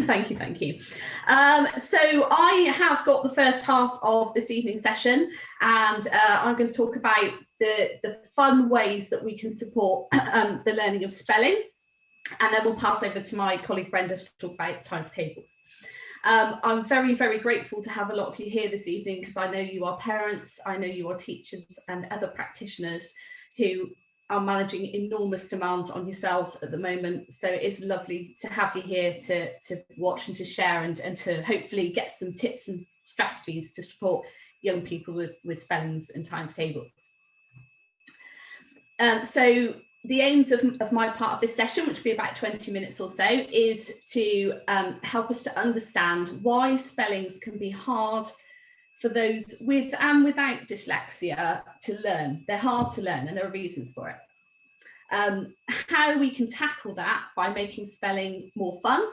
Thank you, thank you. So I have got the first half of this evening's session, and I'm going to talk about the fun ways that we can support the learning of spelling, and then we'll pass over to my colleague Brenda to talk about times tables. I'm very, very grateful to have a lot of you here this evening, because I know you are parents, I know you are teachers and other practitioners who are managing enormous demands on yourselves at the moment. So it's lovely to have you here to watch and to share and to hopefully get some tips and strategies to support young people with spellings and times tables. So the aims of my part of this session, which will be about 20 minutes or so, is to help us to understand why spellings can be hard for those with and without dyslexia to learn. They're hard to learn, and there are reasons for it. How we can tackle that by making spelling more fun.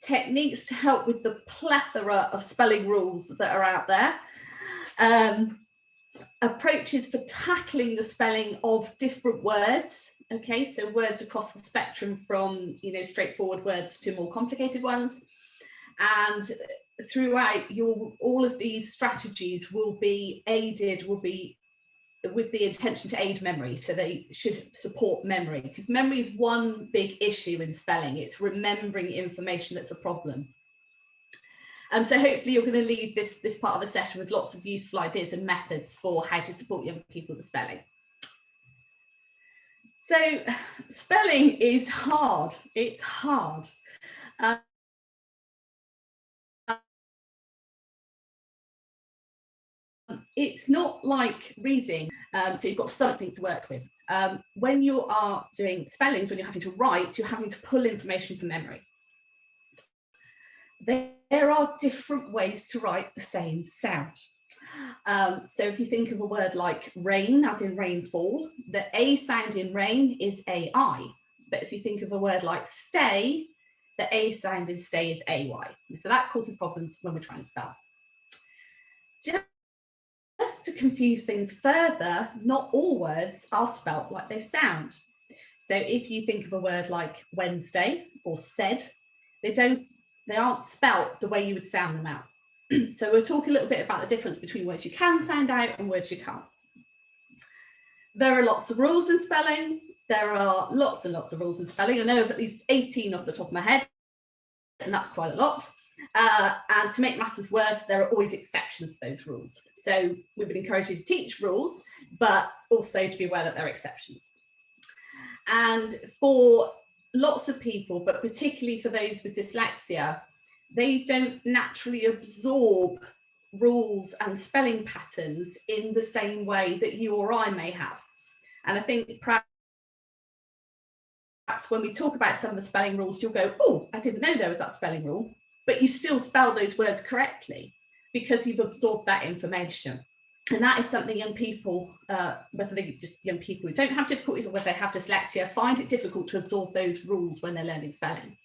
Techniques to help with the plethora of spelling rules that are out there. Approaches for tackling the spelling of different words. Okay, so words across the spectrum from, straightforward words to more complicated ones. And throughout, all of these strategies will be with the intention to aid memory, so they should support memory, because memory is one big issue in spelling. It's remembering information that's a problem. So hopefully you're going to leave this part of the session with lots of useful ideas and methods for how to support young people with spelling. So spelling is hard. It's hard. It's not like reading, so you've got something to work with. When you are doing spellings, when you're having to write, you're having to pull information from memory. There are different ways to write the same sound. So if you think of a word like rain, as in rainfall, the A sound in rain is AI. But if you think of a word like stay, the A sound in stay is AY. So that causes problems when we're trying to spell. Just to confuse things further, not all words are spelt like they sound. So if you think of a word like Wednesday or said, they aren't spelt the way you would sound them out. So we'll talk a little bit about the difference between words you can sound out and words you can't. There are lots of rules in spelling. There are lots and lots of rules in spelling. I know of at least 18 off the top of my head, and that's quite a lot. And to make matters worse, there are always exceptions to those rules. So we would encourage you to teach rules, but also to be aware that there are exceptions. And for lots of people, but particularly for those with dyslexia, they don't naturally absorb rules and spelling patterns in the same way that you or I may have. And I think perhaps when we talk about some of the spelling rules, you'll go, oh, I didn't know there was that spelling rule. But you still spell those words correctly because you've absorbed that information. And that is something young people, whether they're just young people who don't have difficulties or whether they have dyslexia, find it difficult to absorb those rules when they're learning spelling.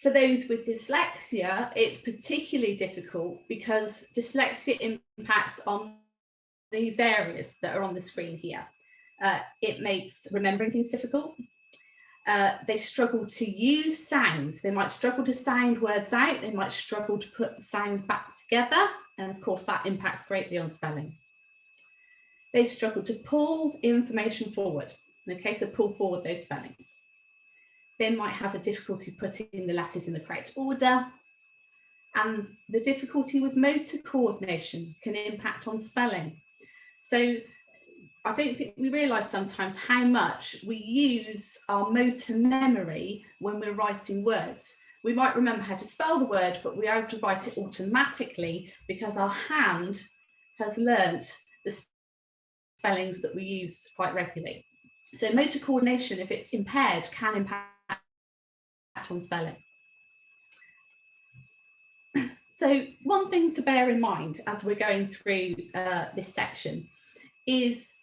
For those with dyslexia, it's particularly difficult because dyslexia impacts on these areas that are on the screen here. It makes remembering things difficult. They struggle to use sounds. They might struggle to sound words out. They might struggle to put the sounds back together. And of course, that impacts greatly on spelling. They struggle to pull information forward. Okay, so pull forward those spellings. They might have a difficulty putting the letters in the correct order. And the difficulty with motor coordination can impact on spelling. So I don't think we realise sometimes how much we use our motor memory when we're writing words. We might remember how to spell the word, but we are able to write it automatically because our hand has learnt the spellings that we use quite regularly. So motor coordination, if it's impaired, can impact on spelling. So one thing to bear in mind as we're going through this section is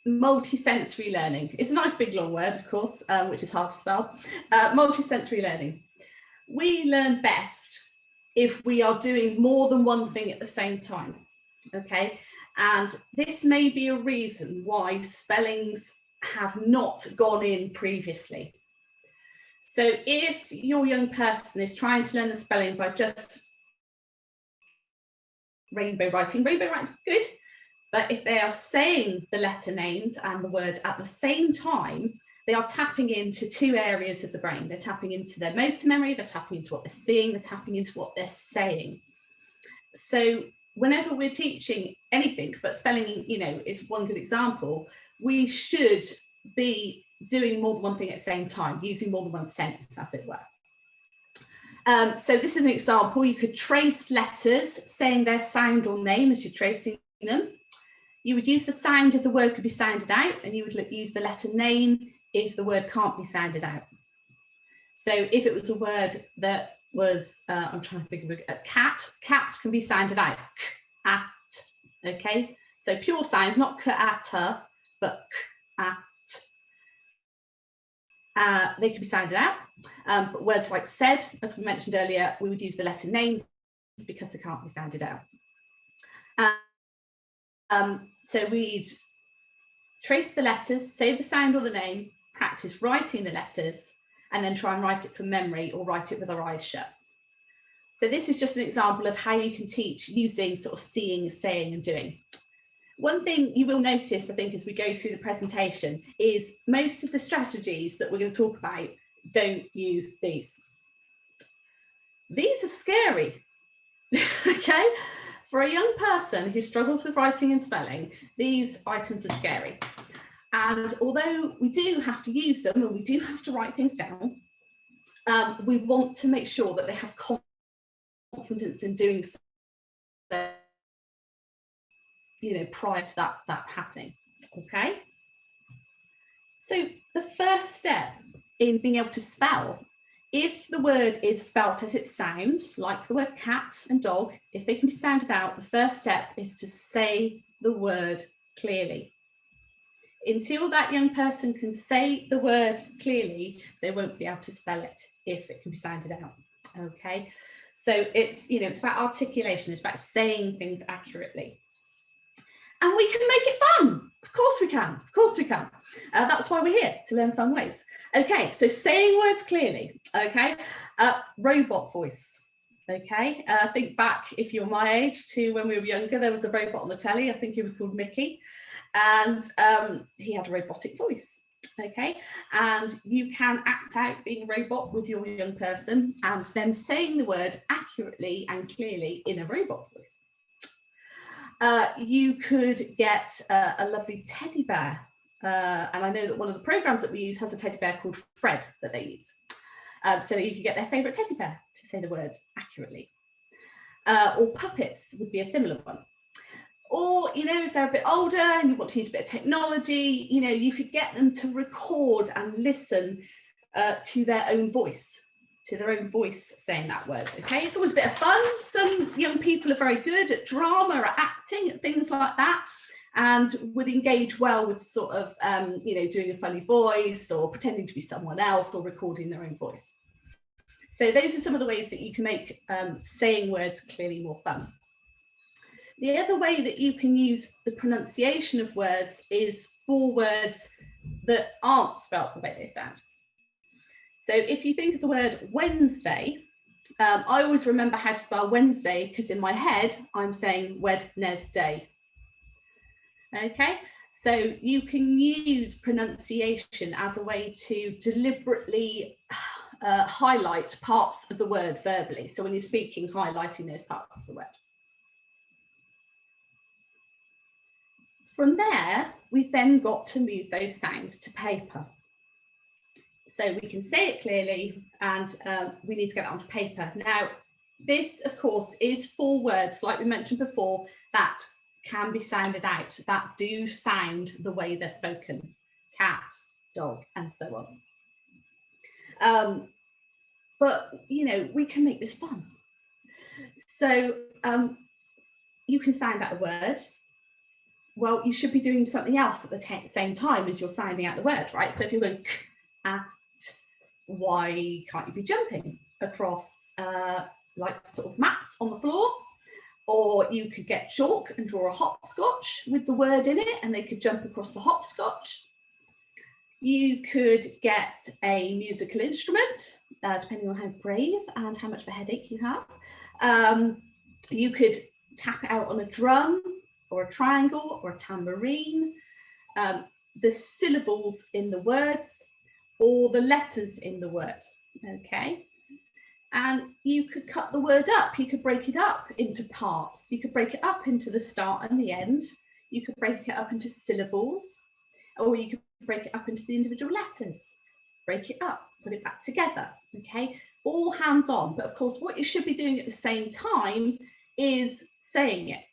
multisensory learning. It's a nice big long word, of course, which is hard to spell. Multisensory learning. We learn best if we are doing more than one thing at the same time, okay? And this may be a reason why spellings have not gone in previously. So if your young person is trying to learn the spelling by just rainbow writing is good. But if they are saying the letter names and the word at the same time, they are tapping into two areas of the brain. They're tapping into their motor memory, they're tapping into what they're seeing, they're tapping into what they're saying. So whenever we're teaching anything, but spelling, you know, is one good example, we should be doing more than one thing at the same time, using more than one sense, as it were. So this is an example. You could trace letters, saying their sound or name as you're tracing them. You would use the sound if the word could be sounded out, and you would use the letter name if the word can't be sounded out. So if it was a word that was, I'm trying to think of a cat can be sounded out, k-at, okay? So pure sounds, not k-at, but k-at. They can be sounded out. But words like said, as we mentioned earlier, we would use the letter names because they can't be sounded out. So we'd trace the letters, say the sound or the name, practice writing the letters, and then try and write it from memory or write it with our eyes shut. So this is just an example of how you can teach using sort of seeing, saying, and doing. One thing you will notice, I think, as we go through the presentation is most of the strategies that we're going to talk about don't use these. These are scary, okay? For a young person who struggles with writing and spelling, these items are scary. And although we do have to use them and we do have to write things down, we want to make sure that they have confidence in doing so, you know, prior to that happening, okay? So the first step in being able to spell, if the word is spelt as it sounds, like the word cat and dog, if they can be sounded out, the first step is to say the word clearly. Until that young person can say the word clearly, they won't be able to spell it if it can be sounded out, okay? So it's, you know, it's about articulation, it's about saying things accurately. And we can make it fun. Of course we can. Of course we can. That's why we're here, to learn fun ways. Okay, so saying words clearly. Okay, robot voice. Okay, think back, if you're my age, to when we were younger, there was a robot on the telly. I think he was called Mickey. And he had a robotic voice. Okay, and you can act out being a robot with your young person and them saying the word accurately and clearly in a robot voice. You could get a lovely teddy bear. And I know that one of the programs that we use has a teddy bear called Fred that they use. So you could get their favourite teddy bear to say the word accurately. Or puppets would be a similar one. Or, you know, if they're a bit older and you want to use a bit of technology, you know, you could get them to record and listen to their own voice. Saying that word, okay? It's always a bit of fun. Some young people are very good at drama, at acting, at things like that, and would engage well with sort of, you know, doing a funny voice or pretending to be someone else or recording their own voice. So those are some of the ways that you can make saying words clearly more fun. The other way that you can use the pronunciation of words is for words that aren't spelt the way they sound. So if you think of the word Wednesday, I always remember how to spell Wednesday because in my head, I'm saying Wednesday. Okay, so you can use pronunciation as a way to deliberately highlight parts of the word verbally. So when you're speaking, highlighting those parts of the word. From there, we've then got to move those sounds to paper. So we can say it clearly and we need to get it onto paper. Now, this, of course, is for words, like we mentioned before, that can be sounded out, that do sound the way they're spoken. Cat, dog, and so on. But, you know, we can make this fun. So you can sound out a word. Well, you should be doing something else at the same time as you're sounding out the word, right? So if you're going at, why can't you be jumping across like sort of mats on the floor? Or you could get chalk and draw a hopscotch with the word in it and they could jump across the hopscotch. You could get a musical instrument, depending on how brave and how much of a headache you have. You could tap it out on a drum or a triangle or a tambourine. The syllables in the words or the letters in the word, okay? And you could cut the word up. You could break it up into parts. You could break it up into the start and the end. You could break it up into syllables, or you could break it up into the individual letters. Break it up, put it back together, okay? All hands on. But of course, what you should be doing at the same time is saying it.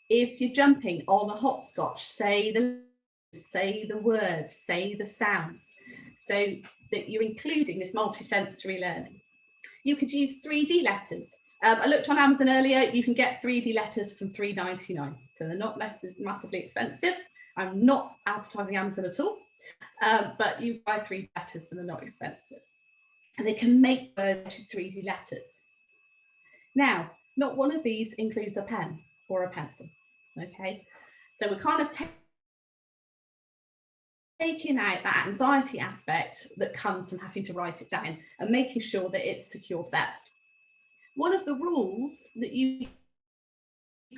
If you're jumping on a hopscotch, say the word, say the sounds, so that you're including this multisensory learning. You could use 3D letters. I looked on Amazon earlier, you can get 3D letters from $3.99, so they're not massively expensive. I'm not advertising Amazon at all, but you buy 3D letters and they're not expensive. And they can make words to 3D letters. Now, not one of these includes a pen or a pencil, okay? So we're kind of taking out that anxiety aspect that comes from having to write it down and making sure that it's secure first. One of the rules that you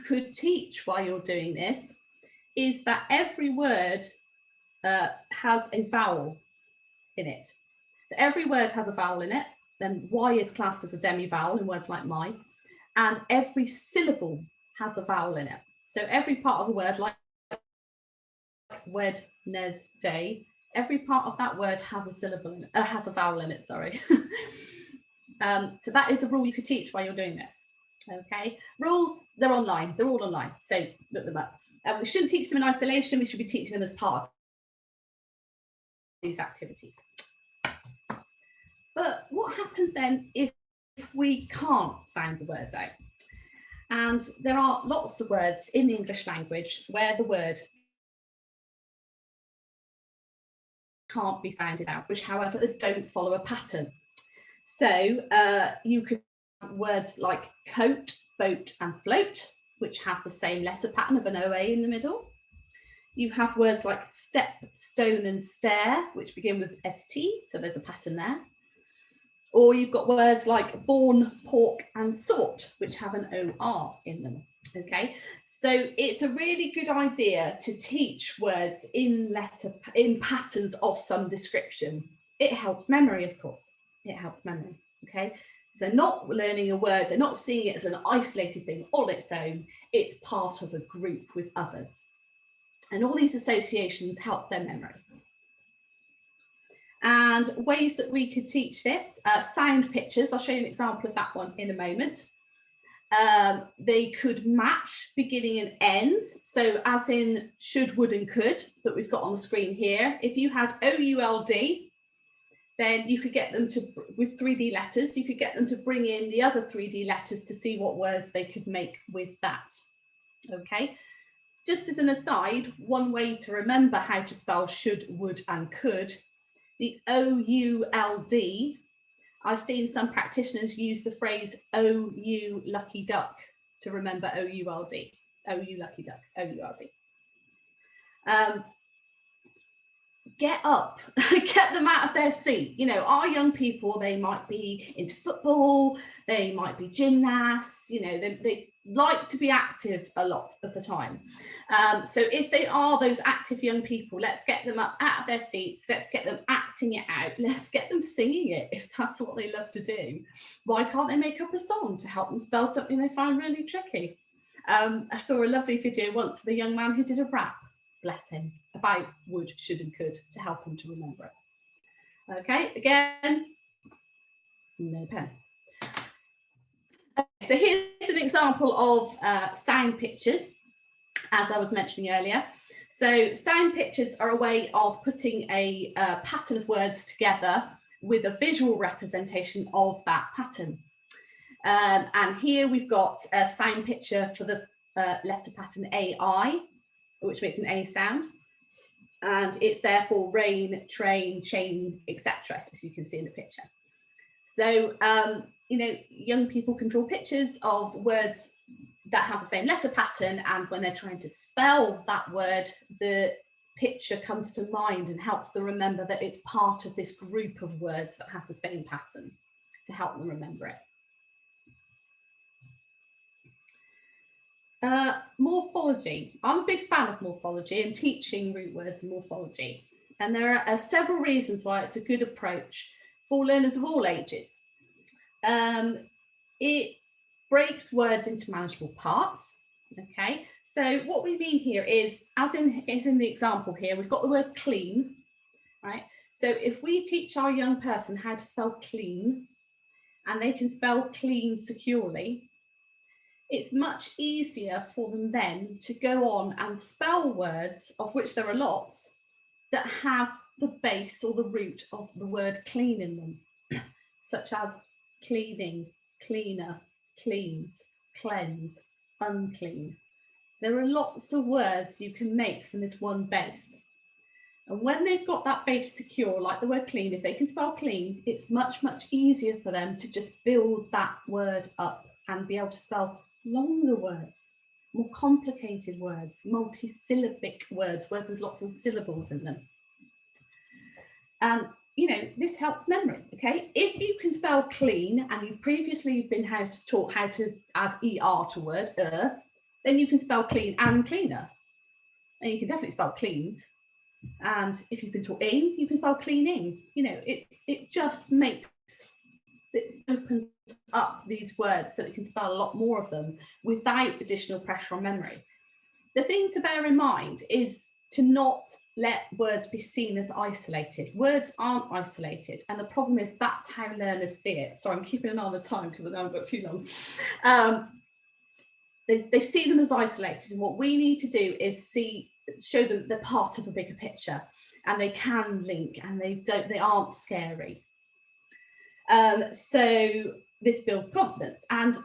could teach while you're doing this is that every word has a vowel in it. So every word has a vowel in it, then Y is classed as a demi-vowel in words like my, and every syllable has a vowel in it. So every part of a word, like Wednesday, every part of that word has a syllable in it, has a vowel in it, sorry. So that is a rule you could teach while you're doing this. Okay, rules, they're online, they're all online, so look them up. We shouldn't teach them in isolation, we should be teaching them as part of these activities. But what happens then if we can't sound the word out? And there are lots of words in the English language where the word can't be sounded out, which however don't follow a pattern. So you could have words like coat, boat and float, which have the same letter pattern of an OA in the middle. You have words like step, stone and stair, which begin with ST, so there's a pattern there. Or you've got words like born, pork and sort, which have an OR in them, okay? So it's a really good idea to teach words in patterns of some description. It helps memory, of course. It helps memory, okay? So not learning a word, they're not seeing it as an isolated thing all its own, it's part of a group with others. And all these associations help their memory. And ways that we could teach this, sound pictures, I'll show you an example of that one in a moment. They could match beginning and ends, so as in should, would and could that we've got on the screen here. If you had O-U-L-D, then you could get them to, with 3D letters, you could get them to bring in the other 3D letters to see what words they could make with that, okay? Just as an aside, one way to remember how to spell should, would and could, the O-U-L-D, I've seen some practitioners use the phrase "oh, you lucky duck" to remember O-U-L-D. Oh, you lucky duck, O-U-L-D. Get up, get them out of their seat. You know, our young people, they might be into football, they might be gymnasts, you know, they like to be active a lot of the time. So if they are those active young people, let's get them up out of their seats, let's get them acting it out, let's get them singing it if that's what they love to do. Why can't they make up a song to help them spell something they find really tricky? I saw a lovely video once of a young man who did a rap, bless him, about would, should and could to help him to remember it. Okay, again, no pen. So here's an example of sound pictures, as I was mentioning earlier. So sound pictures are a way of putting a pattern of words together with a visual representation of that pattern. And here we've got a sound picture for the letter pattern AI, which makes an A sound. And it's there for rain, train, chain, etc., as you can see in the picture. So, you know, young people can draw pictures of words that have the same letter pattern, and when they're trying to spell that word, the picture comes to mind and helps them remember that it's part of this group of words that have the same pattern to help them remember it. Morphology. I'm a big fan of morphology and teaching root words and morphology. And there are several reasons why it's a good approach for learners of all ages. It breaks words into manageable parts. Okay, so what we mean here is, as in the example here, we've got the word clean, right? So if we teach our young person how to spell clean, and they can spell clean securely, it's much easier for them then to go on and spell words, of which there are lots, that have the base or the root of the word clean in them, such as cleaning, cleaner, cleans, cleanse, unclean. There are lots of words you can make from this one base. And when they've got that base secure, like the word clean, if they can spell clean, it's much, much easier for them to just build that word up and be able to spell longer words, more complicated words, multi-syllabic words, words with lots of syllables in them. And you know, this helps memory, okay? If you can spell clean and you've previously been taught how to add ER to word, then you can spell clean and cleaner. And you can definitely spell cleans. And if you've been taught ing, you can spell cleaning. You know, it just opens up these words so that you can spell a lot more of them without additional pressure on memory. The thing to bear in mind is to not let words be seen as isolated. Words aren't isolated, and the problem is that's how learners see it. So I'm keeping an eye on the time because I know I've got too long. They see them as isolated, and what we need to do is show them they're part of a bigger picture, and they can link, and they aren't scary. So this builds confidence, and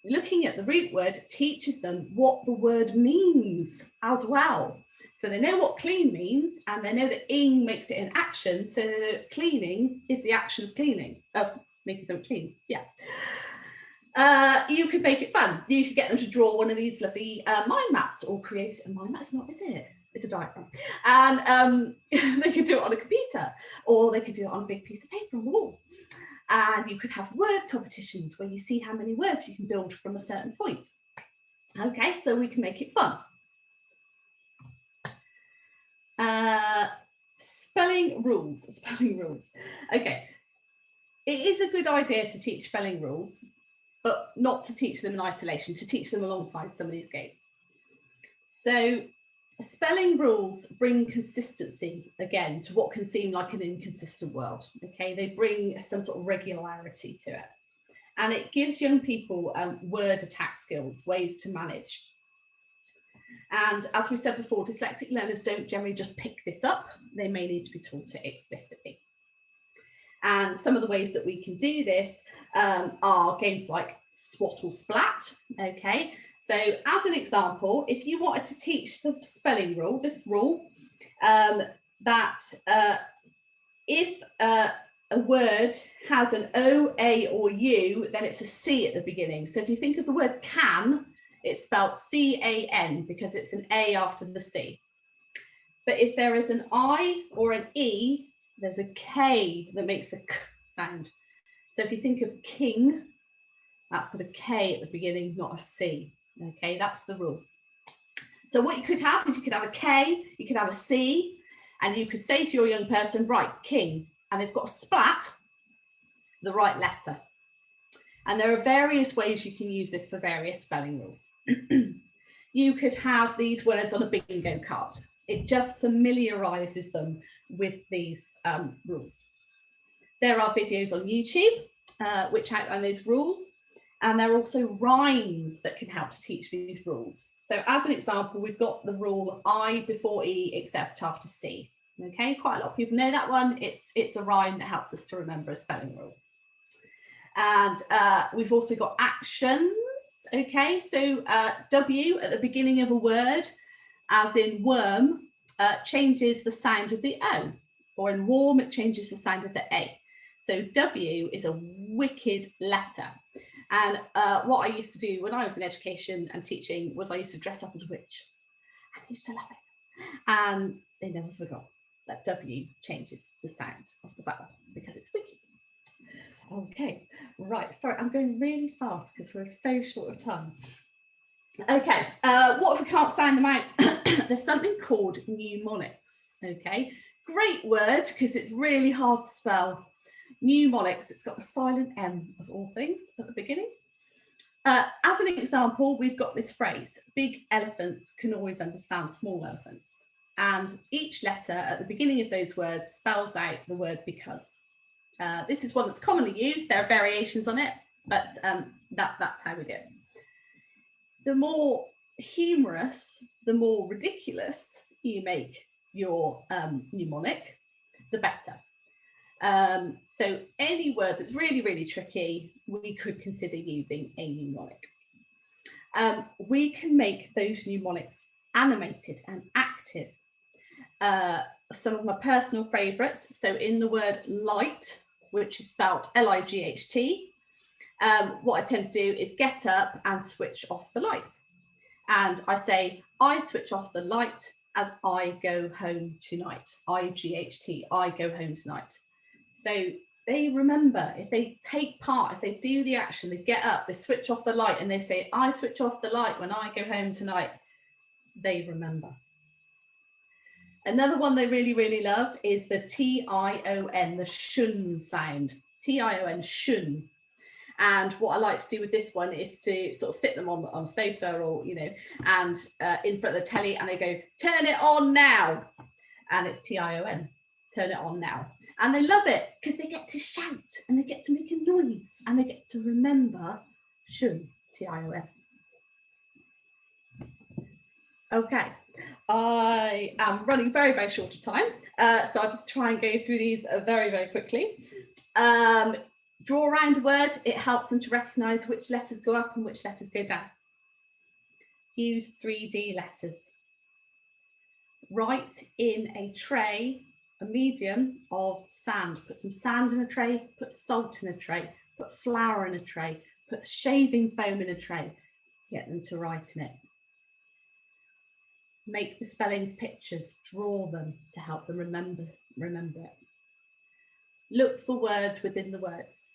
looking at the root word teaches them what the word means as well. So they know what clean means, and they know that ing makes it an action. So cleaning is the action of cleaning, of making something clean. Yeah. You could make it fun. You could get them to draw one of these lovely mind maps, or create a mind map. It's not, is it? It's a diagram. And they could do it on a computer, or they could do it on a big piece of paper on the wall. And you could have word competitions where you see how many words you can build from a certain point. Okay, so we can make it fun. Spelling rules. Okay, it is a good idea to teach spelling rules, but not to teach them in isolation, to teach them alongside some of these games. So spelling rules bring consistency, again, to what can seem like an inconsistent world. Okay, they bring some sort of regularity to it. And it gives young people word attack skills, ways to manage. And as we said before, dyslexic learners don't generally just pick this up. They may need to be taught it explicitly. And some of the ways that we can do this are games like Swat or Splat. Okay, so as an example, if you wanted to teach the spelling rule, this rule, that if a word has an O, A, or U, then it's a C at the beginning. So if you think of the word can, it's spelled C-A-N because it's an A after the C. But if there is an I or an E, there's a K that makes a K sound. So if you think of king, that's got a K at the beginning, not a C. Okay, that's the rule. So what you could have is you could have a K, you could have a C, and you could say to your young person, right, king, and they've got a splat, the right letter. And there are various ways you can use this for various spelling rules. You could have these words on a bingo card. It just familiarises them with these rules. There are videos on YouTube which outline those rules, and there are also rhymes that can help to teach these rules. So as an example, we've got the rule I before E except after C. Okay, quite a lot of people know that one. It's a rhyme that helps us to remember a spelling rule. And we've also got actions. Okay, so W at the beginning of a word, as in worm, changes the sound of the O, or in warm, it changes the sound of the A. So W is a wicked letter. And what I used to do when I was in education and teaching was I used to dress up as a witch. I used to love it. And they never forgot that W changes the sound of the vowel because it's wicked. Okay, right. Sorry, I'm going really fast because we're so short of time. Okay, what if we can't sound them out? There's something called mnemonics. Okay, great word because it's really hard to spell. Mnemonics, it's got a silent M of all things at the beginning. As an example, we've got this phrase, big elephants can always understand small elephants. And each letter at the beginning of those words spells out the word because. This is one that's commonly used. There are variations on it, but that's how we do it. The more humorous, the more ridiculous you make your mnemonic, the better. So any word that's really, really tricky, we could consider using a mnemonic. We can make those mnemonics animated and active. Some of my personal favourites. So in the word light, which is spelled L-I-G-H-T, what I tend to do is get up and switch off the light. And I say, I switch off the light as I go home tonight. I-G-H-T, I go home tonight. So they remember, if they take part, if they do the action, they get up, they switch off the light and they say, I switch off the light when I go home tonight, they remember. Another one they really, really love is the T-I-O-N, the shun sound. T-I-O-N, shun. And what I like to do with this one is to sort of sit them on a sofa or, you know, and in front of the telly and they go, turn it on now. And it's T-I-O-N, turn it on now. And they love it because they get to shout and they get to make a noise and they get to remember shun, T-I-O-N. Okay, I am running very, very short of time. So I'll just try and go through these very, very quickly. Draw around a word, it helps them to recognise which letters go up and which letters go down. Use 3D letters. Write in a tray, a medium of sand. Put some sand in a tray, put salt in a tray, put flour in a tray, put shaving foam in a tray. Get them to write in it. Make the spellings pictures, draw them to help them remember it. Look for words within the words.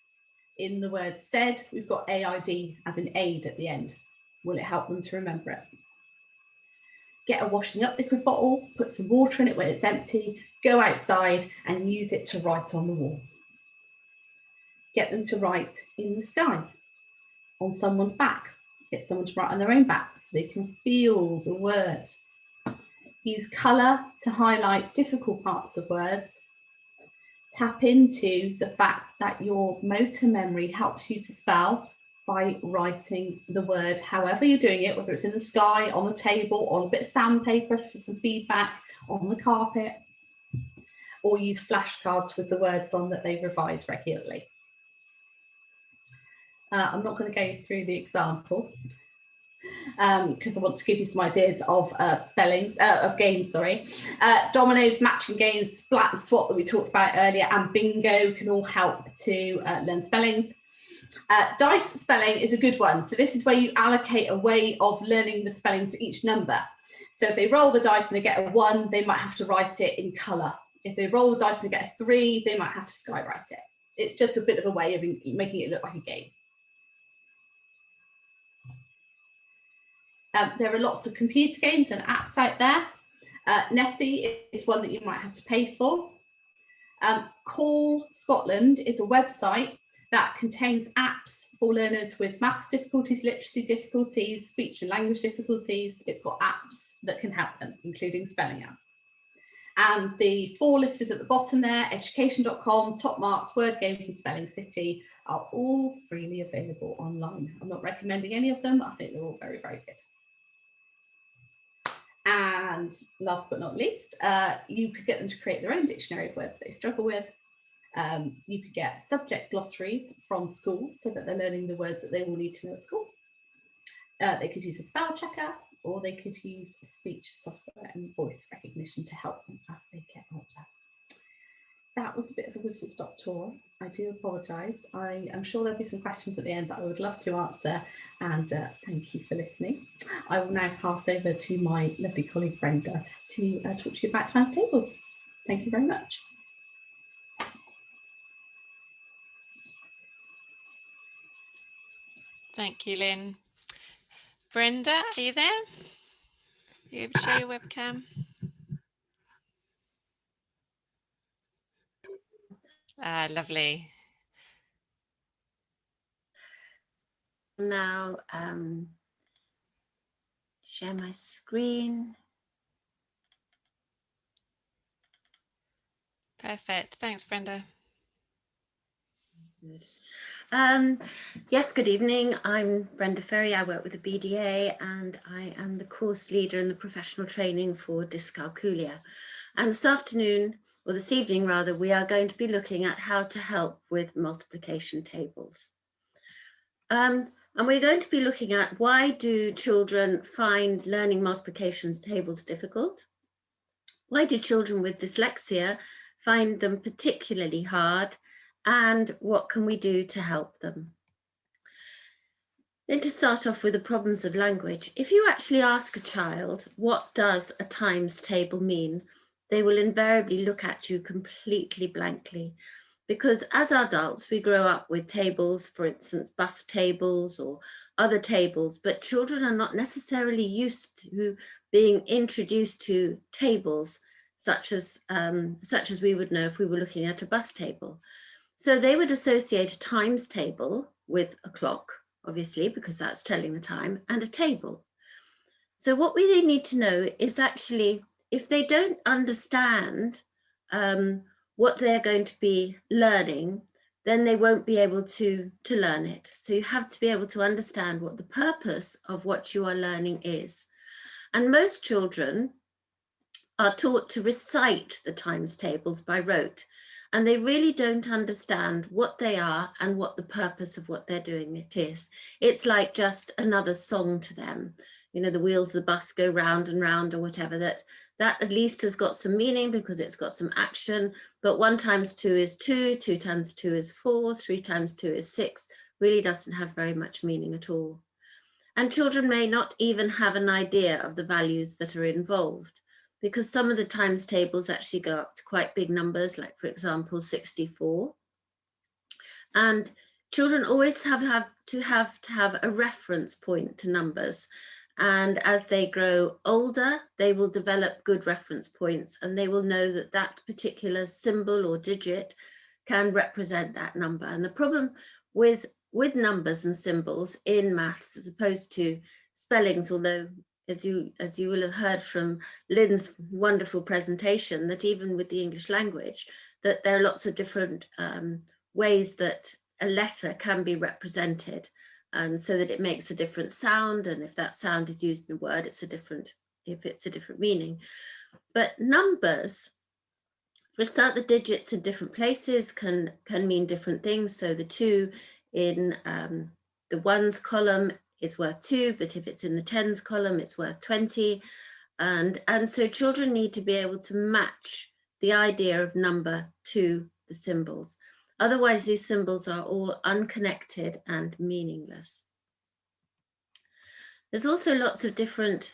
In the word said, we've got AID as in aid at the end. Will it help them to remember it? Get a washing up liquid bottle, put some water in it when it's empty, go outside and use it to write on the wall. Get them to write in the sky, on someone's back. Get someone to write on their own back so they can feel the word. Use colour to highlight difficult parts of words. Tap into the fact that your motor memory helps you to spell by writing the word however you're doing it, whether it's in the sky, on the table, on a bit of sandpaper for some feedback, on the carpet, or use flashcards with the words on that they revise regularly. I'm not going to go through the example because I want to give you some ideas of spellings, of games, sorry. Dominoes, matching games, splat and swap that we talked about earlier, and bingo can all help to learn spellings. Dice spelling is a good one. So this is where you allocate a way of learning the spelling for each number. So if they roll the dice and they get a 1, they might have to write it in colour. If they roll the dice and they get a 3, they might have to skywrite it. It's just a bit of a way of making it look like a game. There are lots of computer games and apps out there. Nessie is one that you might have to pay for. Call Scotland is a website that contains apps for learners with maths difficulties, literacy difficulties, speech and language difficulties. It's got apps that can help them, including spelling apps. And the 4 listed at the bottom there, education.com, Top Marks, Word Games and Spelling City, are all freely available online. I'm not recommending any of them. I think they're all very, very good. And last but not least, you could get them to create their own dictionary of words they struggle with. You could get subject glossaries from school so that they're learning the words that they will need to know at school. They could use a spell checker, or they could use speech software and voice recognition to help them as they get older. that was a bit of a whistle-stop tour. I do apologise. I'm sure there'll be some questions at the end that I would love to answer, and thank you for listening. I will now pass over to my lovely colleague Brenda to talk to you about times tables. Thank you very much. Thank you, Lynn. Brenda, are you there? Are you able to share your webcam? Lovely. Now share my screen. Perfect. Thanks, Brenda. Yes, good evening. I'm Brenda Ferry. I work with the BDA and I am the course leader in the professional training for dyscalculia. And this afternoon, or this evening rather, we are going to be looking at how to help with multiplication tables. And we're going to be looking at why do children find learning multiplication tables difficult? Why do children with dyslexia find them particularly hard? And what can we do to help them? Then to start off with the problems of language, if you actually ask a child, what does a times table mean? They will invariably look at you completely blankly, because as adults, we grow up with tables, for instance, bus tables or other tables, but children are not necessarily used to being introduced to tables such as we would know if we were looking at a bus table. So they would associate a times table with a clock, obviously, because that's telling the time, and a table. So what we need to know is actually, if they don't understand what they're going to be learning, then they won't be able to learn it. So you have to be able to understand what the purpose of what you are learning is. And most children are taught to recite the times tables by rote, and they really don't understand what they are and what the purpose of what they're doing it is. It's like just another song to them. You know, the wheels of the bus go round and round or whatever, that at least has got some meaning because it's got some action. But 1 times 2 is 2, 2 times 2 is 4, 3 times 2 is 6, really doesn't have very much meaning at all. And children may not even have an idea of the values that are involved, because some of the times tables actually go up to quite big numbers, like for example, 64. And children always have to have a reference point to numbers. And as they grow older, they will develop good reference points, and they will know that that particular symbol or digit can represent that number. And the problem with numbers and symbols in maths, as opposed to spellings, although as you will have heard from Lynn's wonderful presentation, that even with the English language, that there are lots of different ways that a letter can be represented, and so that it makes a different sound, and if that sound is used in a word, it's a different meaning. But numbers, for a start, the digits in different places can mean different things. So the 2 in the ones column is worth 2, but if it's in the tens column, it's worth 20. And so children need to be able to match the idea of number to the symbols. Otherwise, these symbols are all unconnected and meaningless. There's also lots of different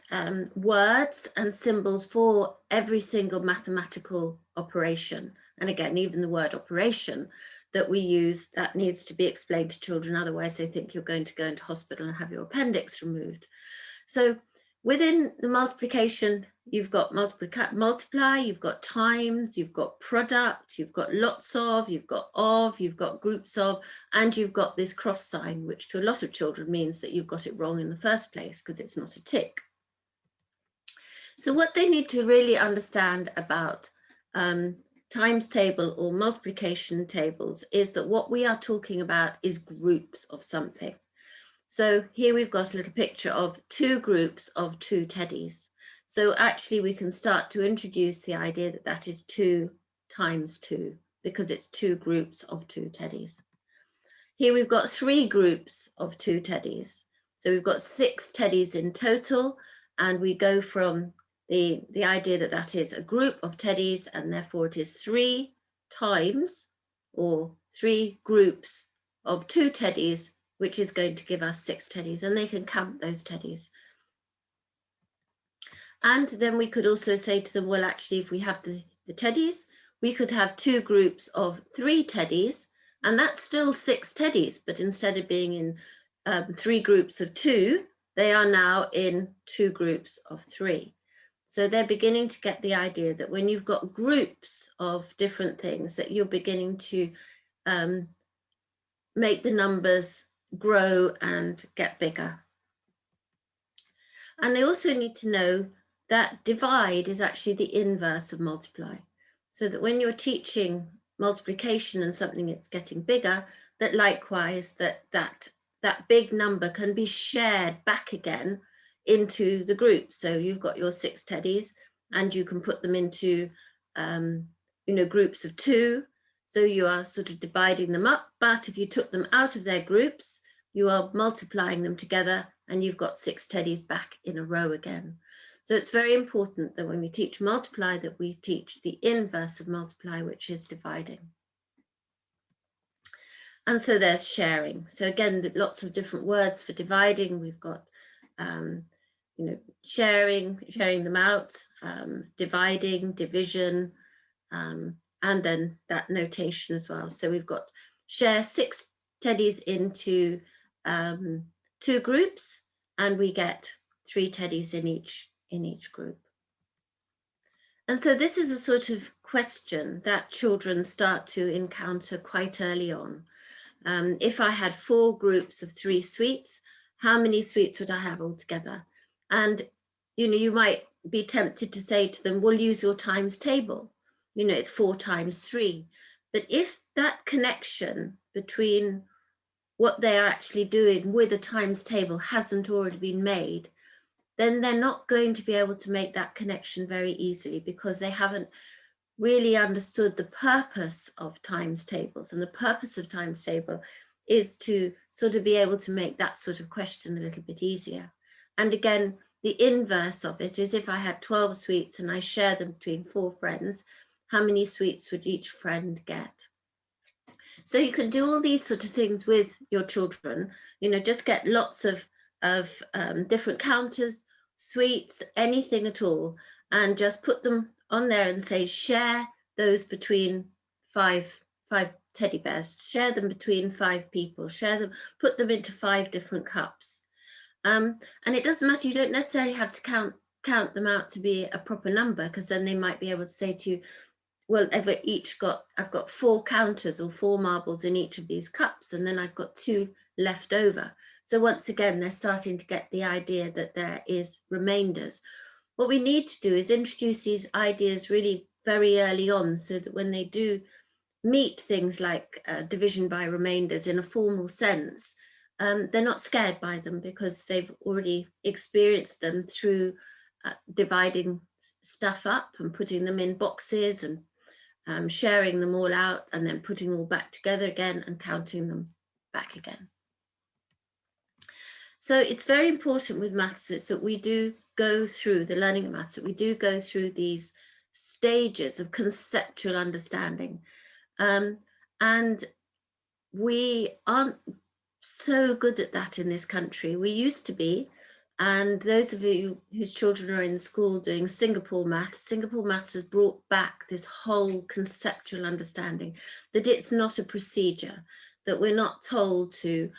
words and symbols for every single mathematical operation. And again, even the word operation that we use, that needs to be explained to children. Otherwise, they think you're going to go into hospital and have your appendix removed. So within the multiplication, you've got multiply, you've got times, you've got product, you've got lots of, you've got groups of, and you've got this cross sign, which to a lot of children means that you've got it wrong in the first place because it's not a tick. So what they need to really understand about times table or multiplication tables is that what we are talking about is groups of something. So here we've got a little picture of 2 groups of 2 teddies. So actually we can start to introduce the idea that that is 2 times 2, because it's 2 groups of 2 teddies. Here we've got 3 groups of 2 teddies. So we've got 6 teddies in total, and we go from the idea that that is a group of teddies, and therefore it is 3 times, or 3 groups of 2 teddies, which is going to give us 6 teddies, and they can count those teddies. And then we could also say to them, well, actually, if we have the teddies, we could have 2 groups of 3 teddies, and that's still 6 teddies, but instead of being in 3 groups of 2, they are now in 2 groups of 3. So they're beginning to get the idea that when you've got groups of different things, that you're beginning to make the numbers grow and get bigger. And they also need to know that divide is actually the inverse of multiply. So that when you're teaching multiplication and something is getting bigger, that likewise that big number can be shared back again into the group. So you've got your 6 teddies and you can put them into groups of 2. So you are sort of dividing them up, but if you took them out of their groups, you are multiplying them together and you've got 6 teddies back in a row again. So it's very important that when we teach multiply, that we teach the inverse of multiply, which is dividing. And so there's sharing. So again, lots of different words for dividing. We've got, sharing them out, dividing, division, and then that notation as well. So we've got share 6 teddies into 2 groups, and we get 3 teddies in each group. And so this is a sort of question that children start to encounter quite early on. If I had 4 groups of 3 sweets, how many sweets would I have altogether? And you might be tempted to say to them, well, use your times table. It's 4 times 3. But if that connection between what they are actually doing with a times table hasn't already been made, then they're not going to be able to make that connection very easily, because they haven't really understood the purpose of times tables. And the purpose of times table is to sort of be able to make that sort of question a little bit easier. And again, the inverse of it is, if I had 12 sweets and I share them between 4 friends, how many sweets would each friend get? So you can do all these sort of things with your children, just get lots of different counters, sweets, anything at all, and just put them on there and say, share those between 5 teddy bears, share them between 5 people, share them, put them into 5 different cups. And it doesn't matter, you don't necessarily have to count them out to be a proper number, because then they might be able to say to you, well, I've got 4 counters or 4 marbles in each of these cups, and then I've got 2 left over. So once again, they're starting to get the idea that there is remainders. What we need to do is introduce these ideas really very early on, so that when they do meet things like division by remainders in a formal sense, they're not scared by them, because they've already experienced them through dividing stuff up and putting them in boxes and sharing them all out, and then putting all back together again and counting them back again. So it's very important with maths is that we do go through the learning of maths, that we do go through these stages of conceptual understanding. And we aren't so good at that in this country. We used to be. And those of you whose children are in school doing Singapore maths has brought back this whole conceptual understanding, that it's not a procedure, that we're not told to,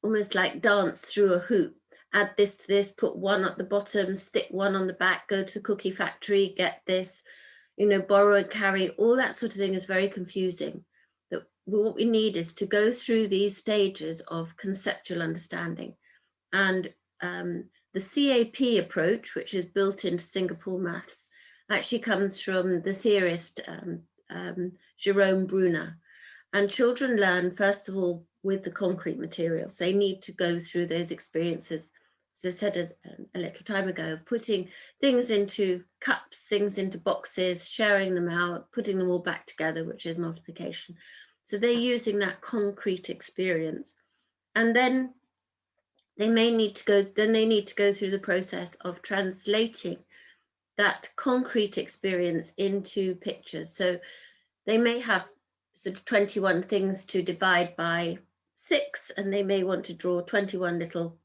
almost like dance through a hoop, add this to this, put 1 at the bottom, stick 1 on the back, go to the cookie factory, get this, borrow and carry. All that sort of thing is very confusing. That what we need is to go through these stages of conceptual understanding. And the CAP approach, which is built into Singapore maths, actually comes from the theorist Jerome Bruner. And children learn, first of all, with the concrete materials. They need to go through those experiences, as I said a little time ago, putting things into cups, things into boxes, sharing them out, putting them all back together, which is multiplication. So they're using that concrete experience. And then they may need to go, through the process of translating that concrete experience into pictures. So they may have sort of 21 things to divide by 6, and they may want to draw 21 little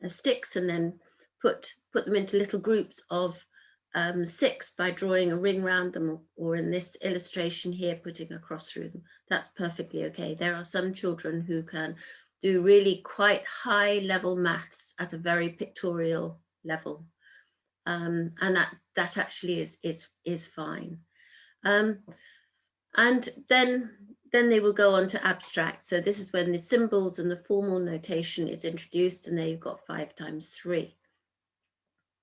sticks and then put them into little groups of 6 by drawing a ring around them, or in this illustration here, putting a cross through them. That's perfectly okay. There are some children who can do really quite high level maths at a very pictorial level. And that actually is fine. And then they will go on to abstract. So this is when the symbols and the formal notation is introduced, and there you've got 5 times 3.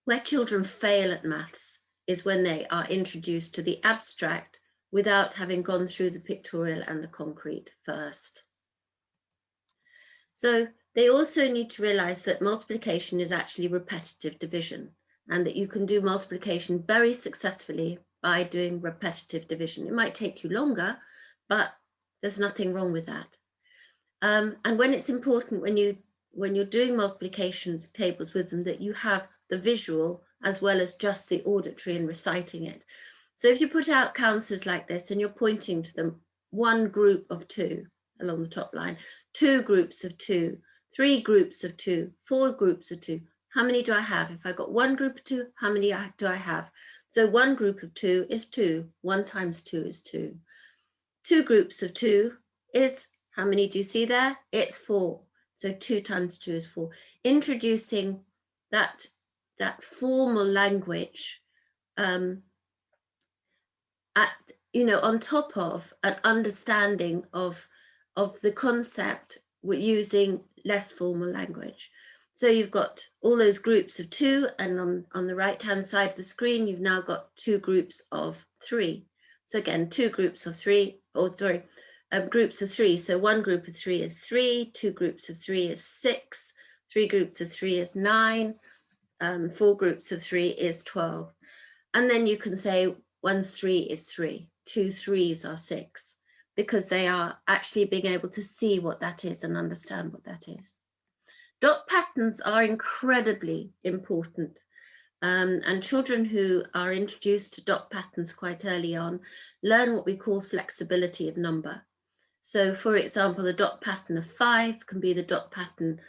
Where children fail at maths is when they are introduced to the abstract without having gone through the pictorial and the concrete first. So they also need to realize that multiplication is actually repetitive division, and that you can do multiplication very successfully by doing repetitive division. It might take you longer, but there's nothing wrong with that. And when it's important, when you're doing multiplication tables with them, that you have the visual as well as just the auditory and reciting it. So if you put out counters like this and you're pointing to them, 1 group of 2 along the top line, 2 groups of 2, 3 groups of 2, 4 groups of 2. How many do I have? If I've got 1 group of 2, how many do I have? So 1 group of 2 is 2. 1 times 2 is 2. 2 groups of 2 is, how many do you see there? It's 4. So 2 times 2 is 4. Introducing that formal language on top of an understanding of the concept using less formal language. So you've got all those groups of 2, and on the right hand side of the screen you've now got 2 groups of 3. So again, 2 groups of 3, groups of 3. So 1 group of 3 is 3, 2 groups of 3 is 6, 3 groups of 3 is 9, 4 groups of 3 is 12. And then you can say 1 3 is 3, 2 3s are 6, because they are actually being able to see what that is and understand what that is. Dot patterns are incredibly important. And children who are introduced to dot patterns quite early on learn what we call flexibility of number. So for example, the dot pattern of 5 can be the dot pattern,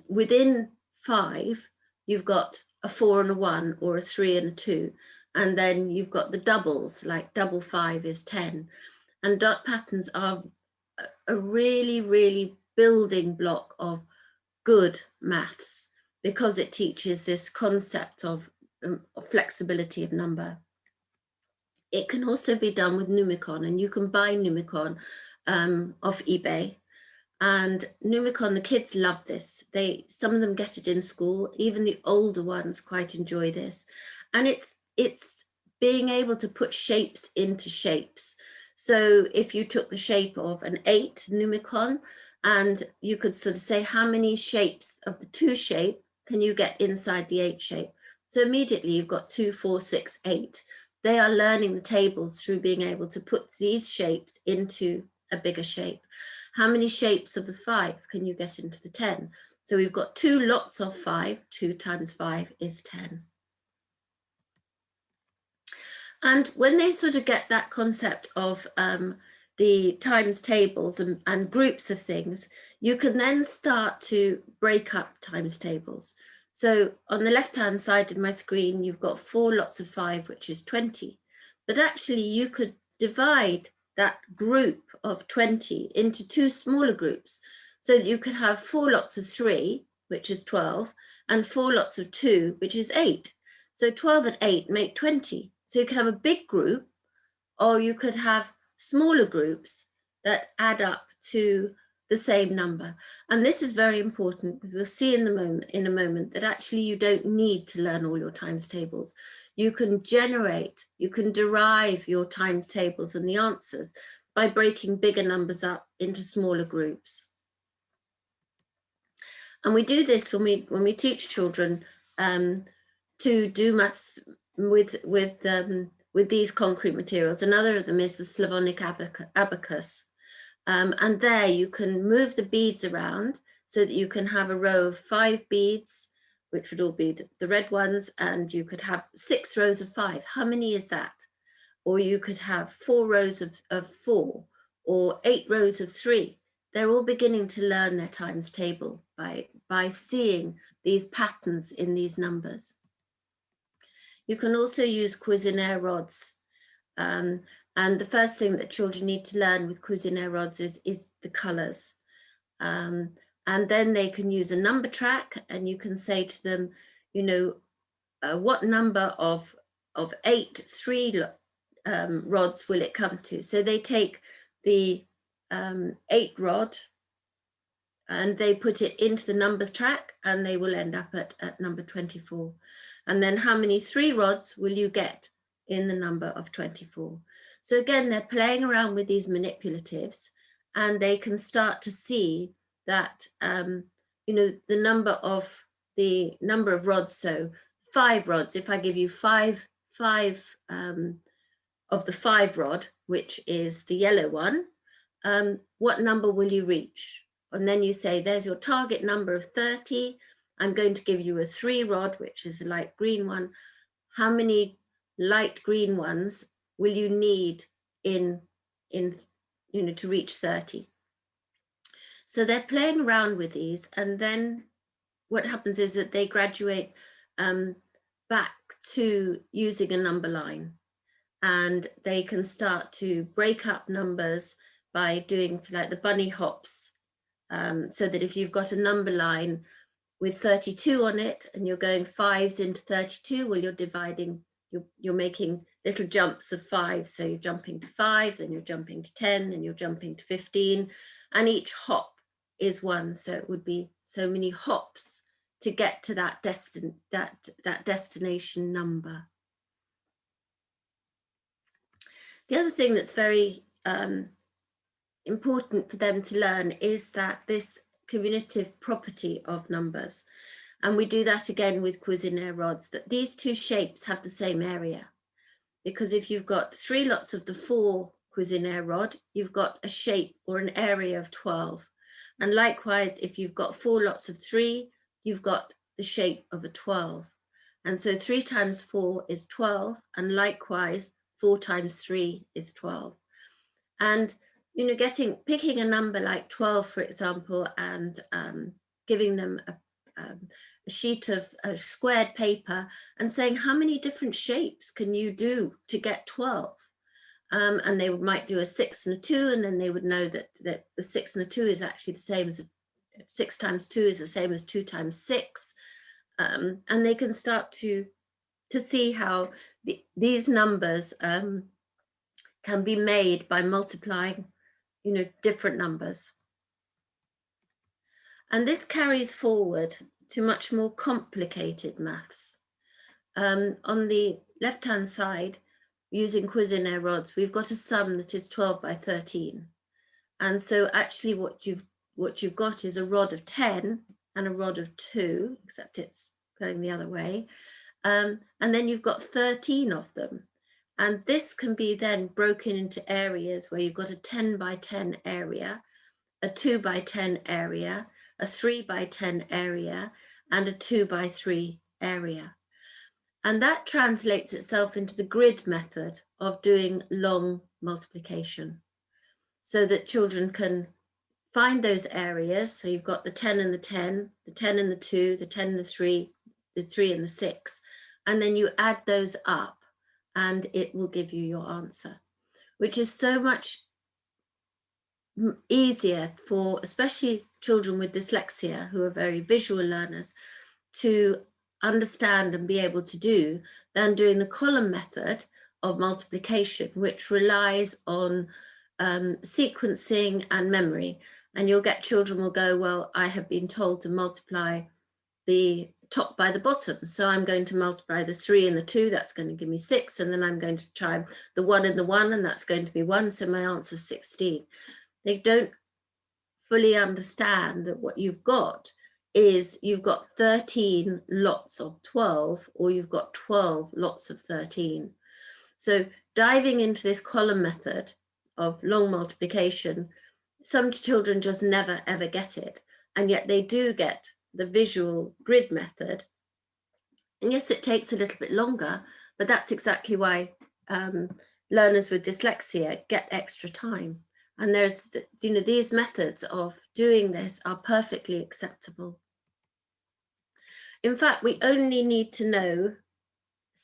within 5, you've got a 4 and a 1, or a 3 and a 2. And then you've got the doubles, like double 5 is 10. And dot patterns are a really, really building block of good maths, because it teaches this concept of flexibility of number. It can also be done with Numicon, and you can buy Numicon off eBay. And Numicon, the kids love this. Some of them get it in school. Even the older ones quite enjoy this. And it's being able to put shapes into shapes. So if you took the shape of an 8 Numicon, and you could sort of say, how many shapes of the 2 shape can you get inside the 8 shape? So immediately you've got 2, 4, 6, 8. They are learning the tables through being able to put these shapes into a bigger shape. How many shapes of the 5 can you get into the 10? So we've got 2 lots of 5. 2 times 5 is 10. And when they sort of get that concept of the times tables and groups of things, you can then start to break up times tables. So on the left-hand side of my screen, you've got 4 lots of 5, which is 20. But actually you could divide that group of 20 into 2 smaller groups, so that you could have 4 lots of 3, which is 12, and 4 lots of 2, which is 8. So 12 and 8 make 20. So you could have a big group, or you could have smaller groups that add up to the same number. And this is very important, because we'll see in a moment that actually you don't need to learn all your times tables. You can derive your times tables and the answers by breaking bigger numbers up into smaller groups. And we do this when we teach children to do maths with these concrete materials. Another of them is the Slavonic abacus. And there you can move the beads around so that you can have a row of 5 beads, which would all be the red ones, and you could have 6 rows of 5. How many is that? Or you could have 4 rows of 4, or 8 rows of 3. They're all beginning to learn their times table by seeing these patterns in these numbers. You can also use Cuisenaire rods. And the first thing that children need to learn with Cuisenaire rods is the colors. And then they can use a number track, and you can say to them, you know, what number of 8 3 rods will it come to? So they take the 8 rod and they put it into the numbers track, and they will end up at number 24. And then how many 3 rods will you get in the number of 24? So again, they're playing around with these manipulatives, and they can start to see that, you know, the number of rods. So 5 rods, if I give you five of the 5 rod, which is the yellow one, what number will you reach? And then you say, there's your target number of 30. I'm going to give you a 3 rod, which is a light green one. How many light green ones will you need in you know, to reach 30? So they're playing around with these, and then what happens is that they graduate back to using a number line, and they can start to break up numbers by doing like the bunny hops, so that if you've got a number line with 32 on it and you're going 5s into 32, well, you're dividing, you're making little jumps of 5. So you're jumping to 5, then you're jumping to 10, then you're jumping to 15, and each hop is 1. So it would be so many hops to get to that destination number. The other thing that's very important for them to learn is that this commutative property of numbers, and we do that again with Cuisenaire rods, that these 2 shapes have the same area. Because if you've got 3 lots of the 4 Cuisenaire rod, you've got a shape or an area of 12. And likewise, if you've got 4 lots of 3, you've got the shape of a 12. And so 3 times 4 is 12, and likewise 4 times 3 is 12. And you know, picking a number like 12, for example, and giving them a sheet of squared paper and saying, how many different shapes can you do to get 12? And they might do a 6 and a 2, and then they would know that the 6 and the 2 is actually the same as 6 times 2 is the same as 2 times 6. And they can start to see how these numbers can be made by multiplying, you know, different numbers. And this carries forward to much more complicated maths. On the left-hand side, using Cuisenaire rods, we've got a sum that is 12 by 13. And so actually what you've got is a rod of 10 and a rod of 2, except it's going the other way. And then you've got 13 of them. And this can be then broken into areas where you've got a 10 by 10 area, a 2 by 10 area, a 3 by 10 area, and a 2 by 3 area. And that translates itself into the grid method of doing long multiplication, so that children can find those areas. So you've got the 10 and the 10, the 10 and the 2, the 10 and the 3 and the 6, and then you add those up, and it will give you your answer, which is so much easier for especially children with dyslexia, who are very visual learners, to understand and be able to do than doing the column method of multiplication, which relies on sequencing and memory. And you'll get children will go, well, I have been told to multiply the top by the bottom, so I'm going to multiply the 3 and the 2, that's going to give me 6, and then I'm going to try the 1 and the 1, and that's going to be 1, so my answer is 16. They don't fully understand that what you've got is you've got 13 lots of 12, or you've got 12 lots of 13. So diving into this column method of long multiplication, some children just never ever get it, and yet they do get the visual grid method And yes, it takes a little bit longer, but that's exactly why learners with dyslexia get extra time. And there's, you know, these methods of doing this are perfectly acceptable. In fact, we only need to know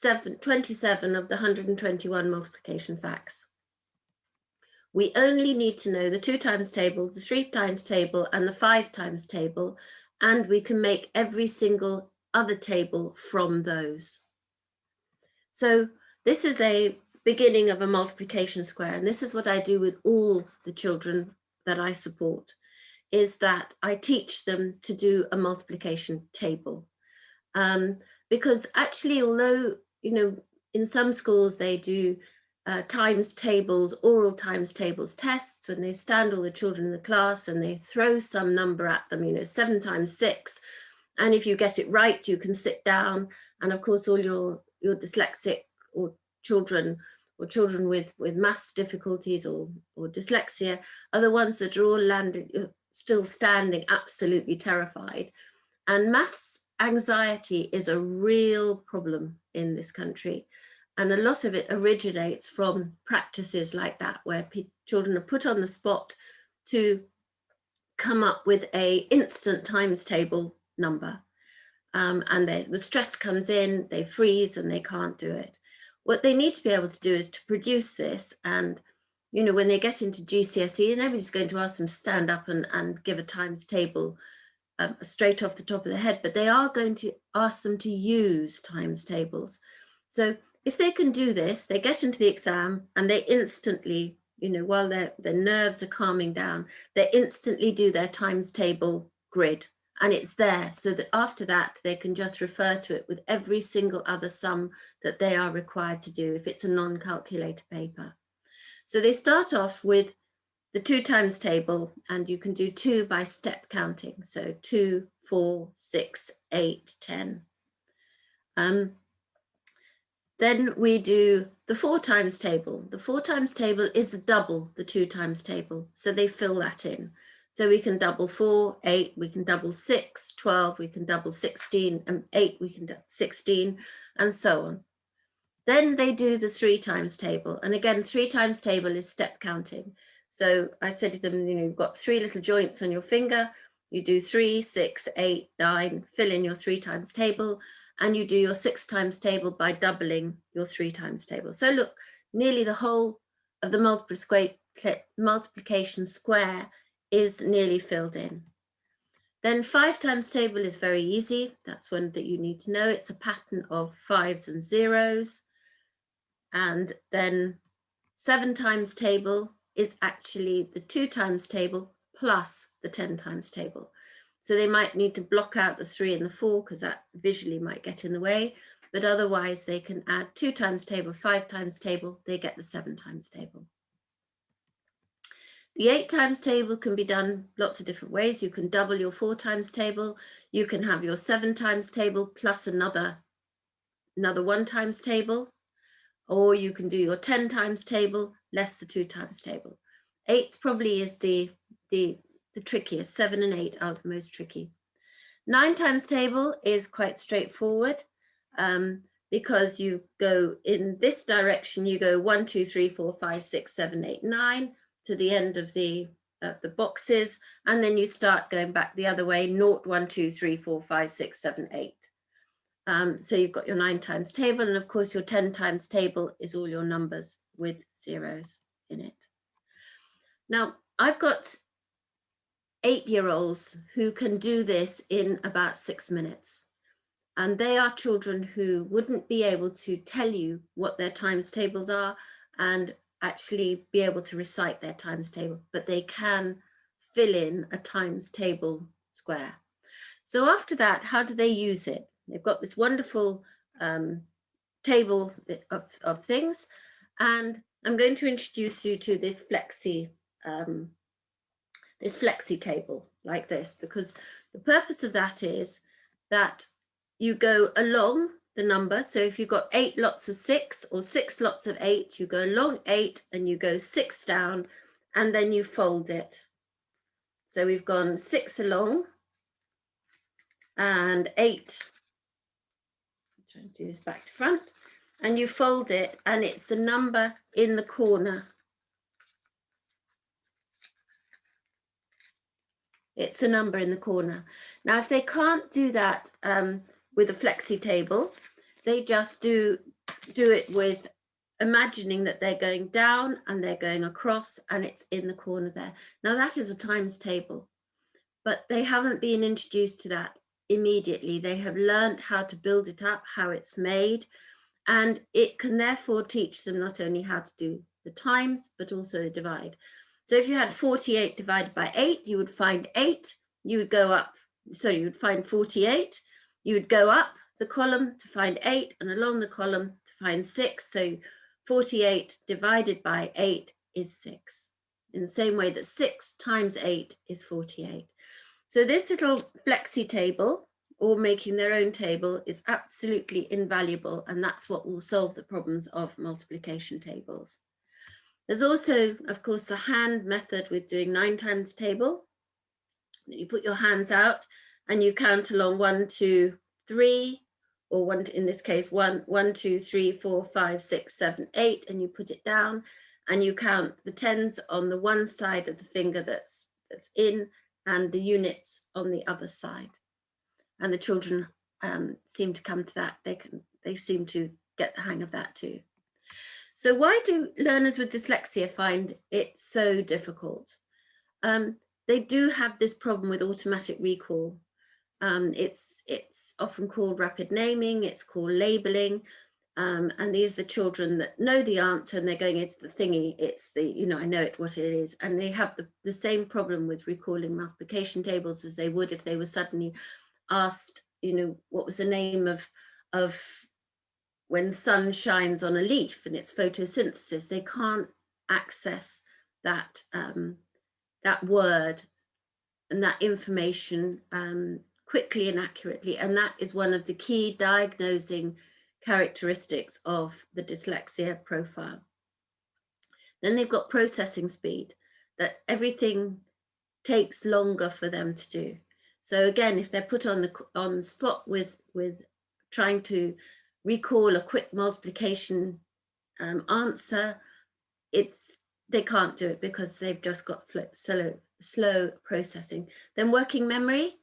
27 of the 121 multiplication facts. We only need to know the 2 times table, the 3 times table, and the 5 times table, and we can make every single other table from those. So this is a beginning of a multiplication square, and this is what I do with all the children that I support, is that I teach them to do a multiplication table. Because actually, although, you know, in some schools they do times tables, oral times tables tests, when they stand all the children in the class and they throw some number at them, you know, 7 times 6. And if you get it right, you can sit down. And of course, all your dyslexic or children with maths difficulties or dyslexia are the ones that are all still standing, absolutely terrified. And maths anxiety is a real problem in this country. And a lot of it originates from practices like that, where children are put on the spot to come up with a instant times table number. And the stress comes in, they freeze and they can't do it. What they need to be able to do is to produce this. And, you know, when they get into GCSE, nobody's going to ask them to stand up and give a times table straight off the top of their head, but they are going to ask them to use times tables. So if they can do this, they get into the exam and they instantly, you know, while their nerves are calming down, they instantly do their times table grid, and it's there, so that after that they can just refer to it with every single other sum that they are required to do if it's a non-calculator paper. So they start off with the 2 times table, and you can do 2 by step counting. So 2, 4, 6, 8, 10. Then we do the 4 times table. The 4 times table is double the 2 times table. So they fill that in. So we can double 4, 8, we can double 6, 12, we can double 16, and 8, we can double 16, and so on. Then they do the 3 times table. And again, 3 times table is step counting. So I said to them, you know, you've got 3 little joints on your finger. You do 3, 6, 8, 9, fill in your 3 times table, and you do your 6 times table by doubling your 3 times table. So look, nearly the whole of the multiplication square is nearly filled in. Then 5 times table is very easy. That's one that you need to know. It's a pattern of 5s and 0s. And then 7 times table is actually the 2 times table plus the 10 times table. So they might need to block out the 3 and the 4 because that visually might get in the way, but otherwise they can add 2 times table, 5 times table, they get the 7 times table. The 8 times table can be done lots of different ways. You can double your 4 times table, you can have your 7 times table plus another 1 times table, or you can do your 10 times table less the 2 times table. 8 probably is the trickiest. 7 and 8 are the most tricky. 9 times table is quite straightforward because you go in this direction. You go 1, 2, 3, 4, 5, 6, 7, 8, 9 to the end of the boxes, and then you start going back the other way. 0, 1, 2, 3, 4, 5, 6, 7, 8. So you've got your 9 times table, and of course your 10 times table is all your numbers with zeros in it. Now, I've got 8-year-olds who can do this in about 6 minutes. And they are children who wouldn't be able to tell you what their times tables are and actually be able to recite their times table, but they can fill in a times table square. So after that, how do they use it? They've got this wonderful table of things, and I'm going to introduce you to this flexi table like this, because the purpose of that is that you go along the number. So if you've got 8 lots of 6 or 6 lots of 8, you go along 8 and you go 6 down, and then you fold it. So we've gone 6 along and 8. try and do this back to front, and you fold it, and it's the number in the corner. It's the number in the corner. Now, if they can't do that with a flexi table, they just do it with imagining that they're going down and they're going across, and it's in the corner there. Now, that is a times table, but they haven't been introduced to that immediately. They have learned how to build it up, how it's made, and it can therefore teach them not only how to do the times, but also the divide. So if you had 48 divided by 8, you would find 8, you would go up, so you would find 48, you would go up the column to find 8, and along the column to find 6. So 48 divided by 8 is 6, in the same way that 6 times 8 is 48. So this little flexi table, or making their own table, is absolutely invaluable, and that's what will solve the problems of multiplication tables. There's also, of course, the hand method with doing 9 times table. You put your hands out and you count along 1, 2, 3, or in this case, 1, 2, 3, 4, 5, 6, 7, 8, and you put it down and you count the tens on the one side of the finger that's in, and the units on the other side. And the children seem to come to that. They seem to get the hang of that too. So why do learners with dyslexia find it so difficult? They do have this problem with automatic recall. It's often called rapid naming, it's called labeling, and these are the children that know the answer and they're going, it's the thingy, it's the, I know it, what it is. And they have the same problem with recalling multiplication tables as they would if they were suddenly asked, what was the name of when sun shines on a leaf, and it's photosynthesis. They can't access that that word and that information quickly and accurately, and that is one of the key diagnosing characteristics of the dyslexia profile. Then they've got processing speed, that everything takes longer for them to do. So again, if they're put on the spot with trying to recall a quick multiplication answer, they can't do it because they've just got slow processing. Then working memory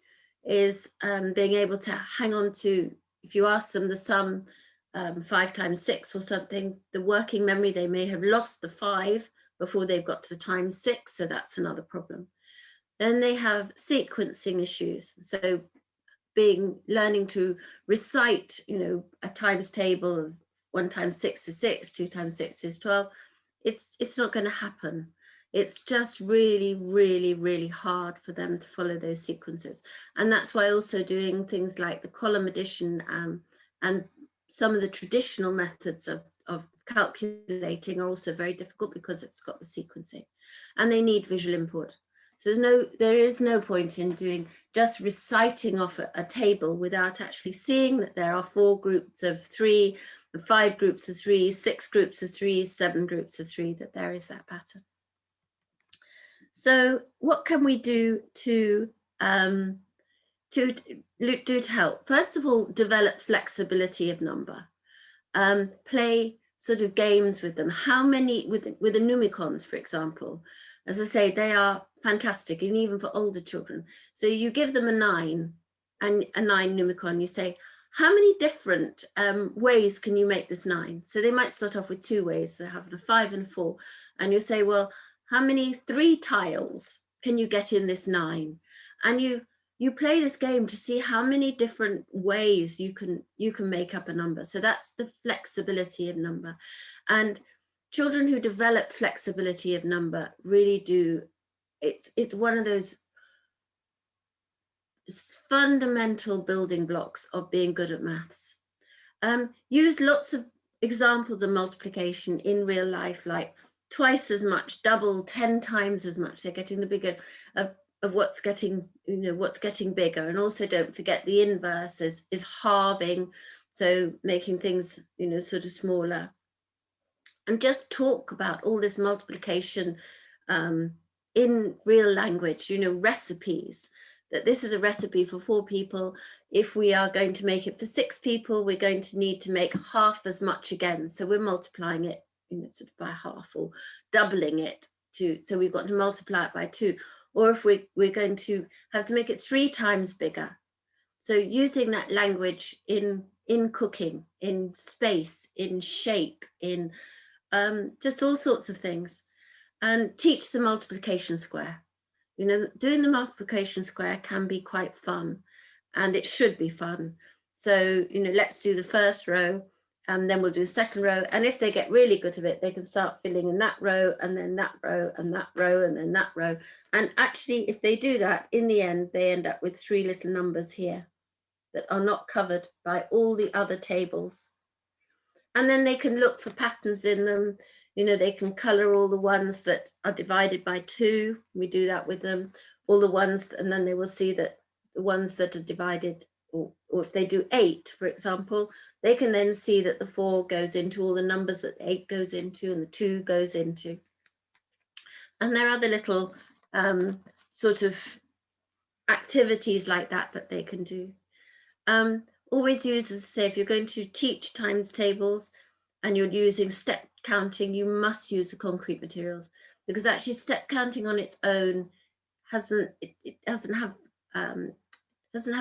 is being able to hang on to, if you ask them the sum 5 times 6 or something, the working memory, they may have lost the 5 before they've got to the times 6, so that's another problem. Then they have sequencing issues, so learning to recite, a times table of 1 times 6 is 6, 2 times 6 is 12. It's not going to happen. It's just really, really, really hard for them to follow those sequences. And that's why also doing things like the column addition and some of the traditional methods of calculating are also very difficult because it's got the sequencing, and they need visual input. So there is no point in just reciting off a table without actually seeing that there are 4 groups of 3, 5 groups of 3, 6 groups of 3, 7 groups of 3, that there is that pattern. So what can we do to help? First of all, develop flexibility of number. Play sort of games with them. How many, with the numicons, for example, as I say, they are fantastic, and even for older children. So you give them a 9 and a 9 numicon, you say, how many different ways can you make this 9? So they might start off with 2 ways, they're having a 5 and a 4, and you say, well, how many 3 tiles can you get in this 9? And you play this game to see how many different ways you can make up a number. So that's the flexibility of number. And children who develop flexibility of number really do, it's one of those fundamental building blocks of being good at maths. Use lots of examples of multiplication in real life, like twice as much, double, 10 times as much. They're getting the bigger of what's getting, what's getting bigger. And also don't forget the inverse is halving. So making things, sort of smaller. And just talk about all this multiplication in real language, recipes that this is a recipe for 4 people. If we are going to make it for 6 people, we're going to need to make half as much again. So we're multiplying it, sort of by half, or doubling it so we've got to multiply it by 2. Or if we're going to have to make it 3 times bigger. So using that language in cooking, in space, in shape, in just all sorts of things, and teach the multiplication square. Doing the multiplication square can be quite fun, and it should be fun. So, let's do the first row, and then we'll do the second row. And if they get really good at it, they can start filling in that row, and then that row, and that row, and then that row. And actually, if they do that, in the end, they end up with 3 little numbers here that are not covered by all the other tables. And then they can look for patterns in them. They can color all the ones that are divided by 2. We do that with them. All the ones, and then they will see that the ones that are divided, or if they do 8, for example, they can then see that the 4 goes into all the numbers that the 8 goes into and the 2 goes into. And there are other little sort of activities like that they can do. Always use, as I say, if you're going to teach times tables and you're using step counting, you must use the concrete materials, because actually step counting on its own doesn't have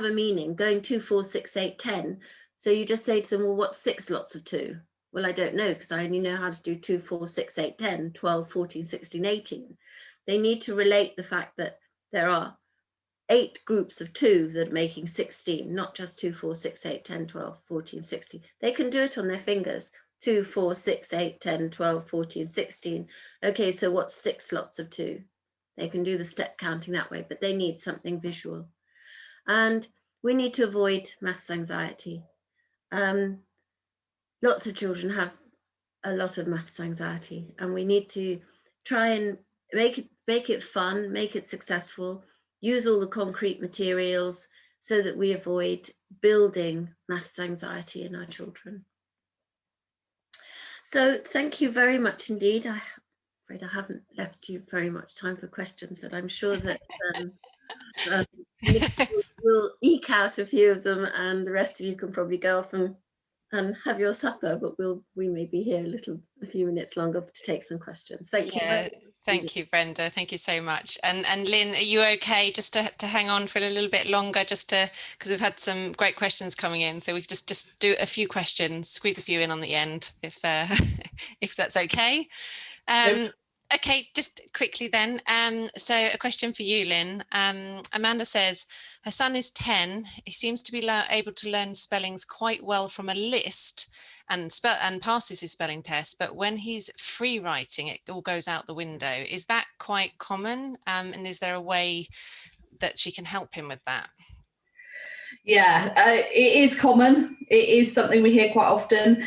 a meaning. Going 2, 4, 6, 8, 10. So you just say to them, well, what's 6 lots of 2? Well, I don't know, because I only know how to do 2, 4, 6, 8, 10, 12, 14, 16, 18. They need to relate the fact that there are 8 groups of 2 that are making 16, not just 2, 4, 6, 8, 10, 12, 14, 16. They can do it on their fingers. 2, 4, 6, 8, 10, 12, 14, 16. Okay, so what's 6 lots of 2? They can do the step counting that way, but they need something visual. And we need to avoid maths anxiety. Lots of children have a lot of maths anxiety, and we need to try and make it fun, make it successful, use all the concrete materials so that we avoid building maths anxiety in our children. So thank you very much indeed. I'm afraid I haven't left you very much time for questions, but I'm sure that we'll eke out a few of them, and the rest of you can probably go off and have your supper, but we may be here a few minutes longer to take some questions. Thank you. Thank you, Brenda. Thank you so much. And Lynn, are you okay just to hang on for a little bit longer, because we've had some great questions coming in, so we could just do a few questions, squeeze a few in on the end, if if that's okay. Okay, just quickly then. So a question for you, Lynn. Amanda says, her son is 10. He seems to be able to learn spellings quite well from a list and passes his spelling test. But when he's free writing, it all goes out the window. Is that quite common? And is there a way that she can help him with that? Yeah, it is common. It is something we hear quite often.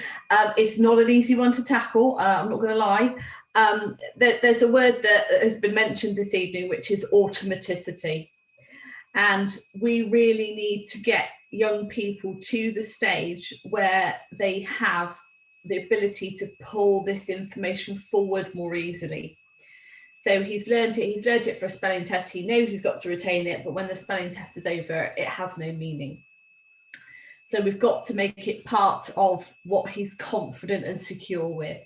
It's not an easy one to tackle. I'm not going to lie. There's a word that has been mentioned this evening, which is automaticity. And we really need to get young people to the stage where they have the ability to pull this information forward more easily. So he's learned it for a spelling test. He knows he's got to retain it, but when the spelling test is over, it has no meaning. So we've got to make it part of what he's confident and secure with.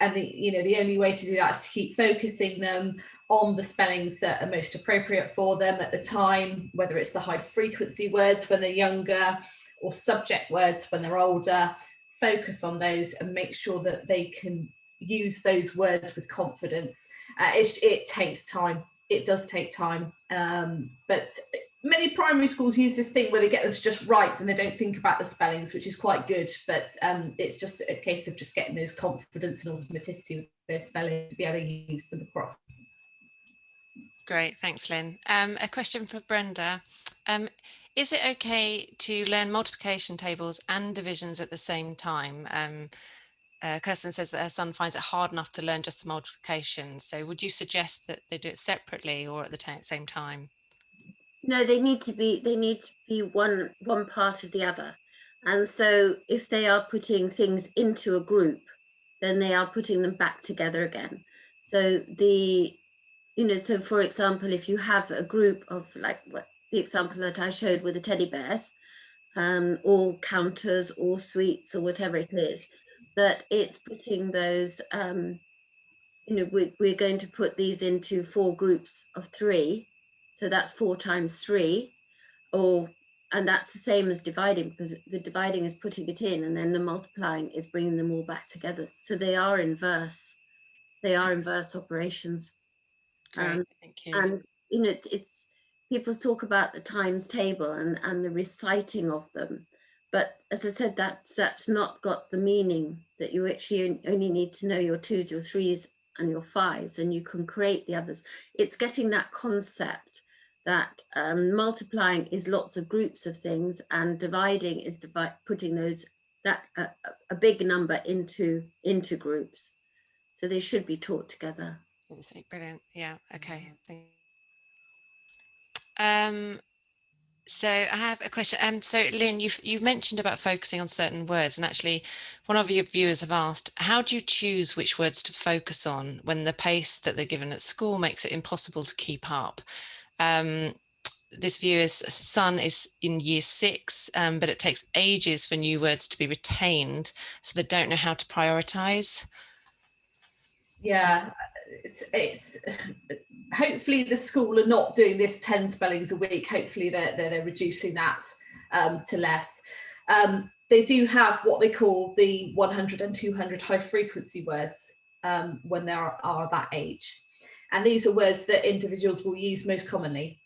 And the only way to do that is to keep focusing them on the spellings that are most appropriate for them at the time, whether it's the high frequency words when they're younger or subject words when they're older. Focus on those and make sure that they can use those words with confidence. It takes time. It does take time. But many primary schools use this thing where they get them to just write and they don't think about the spellings, which is quite good. But it's just a case of just getting those confidence and automaticity with their spelling to be able to use them across. Great, thanks, Lynn. A question for Brenda. Is it okay to learn multiplication tables and divisions at the same time? Kirsten says that her son finds it hard enough to learn just the multiplication. So would you suggest that they do it separately or at the same time? No, they need to be one part of the other. And so if they are putting things into a group, then they are putting them back together again. So the you know, so for example, if you have a group of, like what the example that I showed with the teddy bears, or counters or sweets or whatever it is, that it's putting those, you know, we're going to put these into 4 groups of 3. So that's 4 times 3, and that's the same as dividing, because the dividing is putting it in, and then the multiplying is bringing them all back together. So they are inverse operations. Great, thank you. And you know, it's people talk about the times table and the reciting of them, but as I said, that's not got the meaning that you actually only need to know your 2s, your 3s, and your 5s, and you can create the others. It's getting that concept that multiplying is lots of groups of things, and dividing is putting those a big number into groups. So they should be taught together. Brilliant. Yeah. Okay. So I have a question. So Lynn, you've mentioned about focusing on certain words, and actually one of your viewers have asked, how do you choose which words to focus on when the pace that they're given at school makes it impossible to keep up? This viewer's son is in year 6, but it takes ages for new words to be retained, so they don't know how to prioritize. Yeah, it's hopefully the school are not doing this 10 spellings a week. Hopefully they're reducing that to less. They do have what they call the 100 and 200 high frequency words when they are that age. And these are words that individuals will use most commonly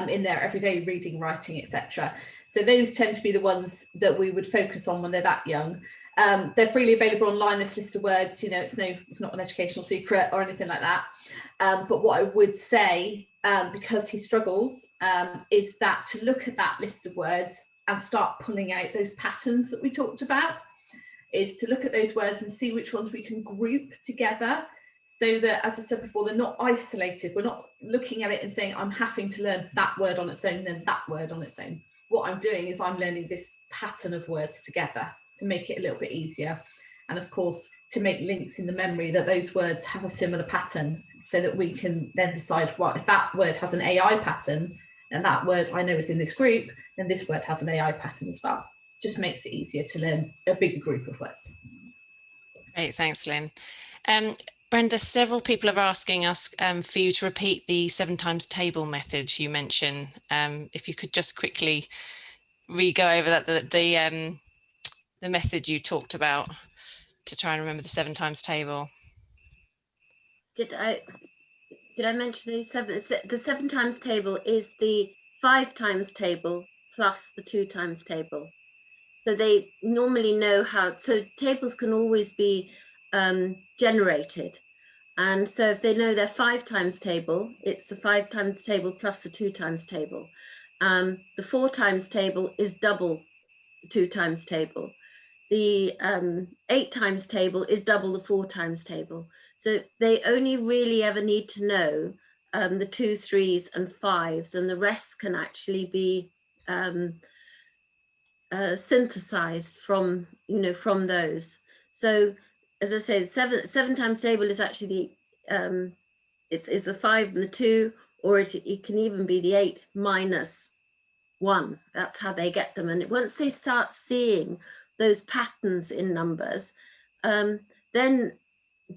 in their everyday reading, writing, etc. So those tend to be the ones that we would focus on when they're that young. They're freely available online, this list of words, you know, it's not an educational secret or anything like that. But what I would say, because he struggles, is that to look at that list of words and start pulling out those patterns that we talked about, is to look at those words and see which ones we can group together, so that, as I said before, they're not isolated. We're not looking at it and saying, I'm having to learn that word on its own, then that word on its own. What I'm doing is I'm learning this pattern of words together to make it a little bit easier. And of course, to make links in the memory that those words have a similar pattern, so that we can then decide, well, if that word has an AI pattern, and that word I know is in this group, then this word has an AI pattern as well. Just makes it easier to learn a bigger group of words. Great, thanks, Lynn. Brenda, several people are asking us for you to repeat the 7 times table method you mentioned. If you could just quickly re-go over that, the method you talked about to try and remember the 7 times table. Did I mention the 7? The 7 times table is the 5 times table plus the 2 times table. So they normally know how, so tables can always be generated. And so if they know their 5 times table, it's the 5 times table plus the 2 times table. The 4 times table is double the 2 times table. The 8 times table is double the 4 times table. So they only really ever need to know the 2s, 3s, and 5s, and the rest can actually be synthesized from, you know, from those. So as I say, 7 times table is actually the it's the 5 and the 2, or it can even be the 8 minus 1. That's how they get them. And once they start seeing those patterns in numbers, then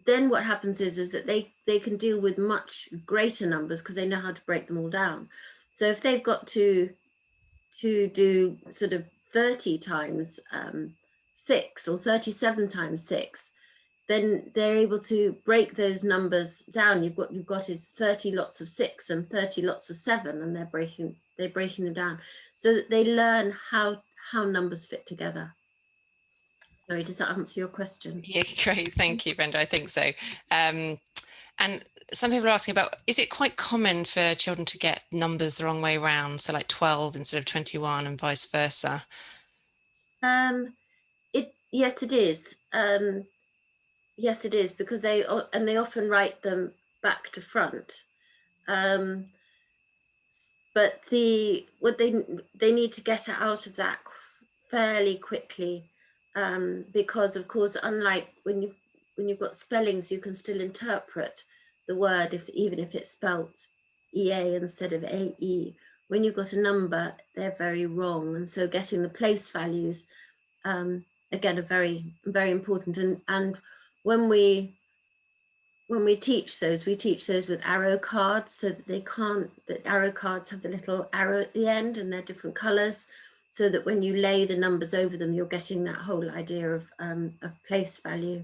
what happens is that they can deal with much greater numbers because they know how to break them all down. So if they've got to do sort of 30 times 6 or 37 times 6, then they're able to break those numbers down. You've got is 30 lots of 6 and 30 lots of 7, and they're breaking them down so that they learn how numbers fit together. Sorry, does that answer your question? Yeah, great. Thank you, Brenda. I think so. And some people are asking about, is it quite common for children to get numbers the wrong way around? So like 12 instead of 21 and vice versa? Yes, it is. Yes, it is, because they often write them back to front. But what they need to get out of that fairly quickly, because of course, unlike when you've got spellings, you can still interpret the word, even if it's spelt EA instead of AE, when you've got a number, they're very wrong. And so getting the place values, again, are very, very important. And when we teach those, we teach those with arrow cards, so that the arrow cards have the little arrow at the end and they're different colors, so that when you lay the numbers over them, you're getting that whole idea of place value.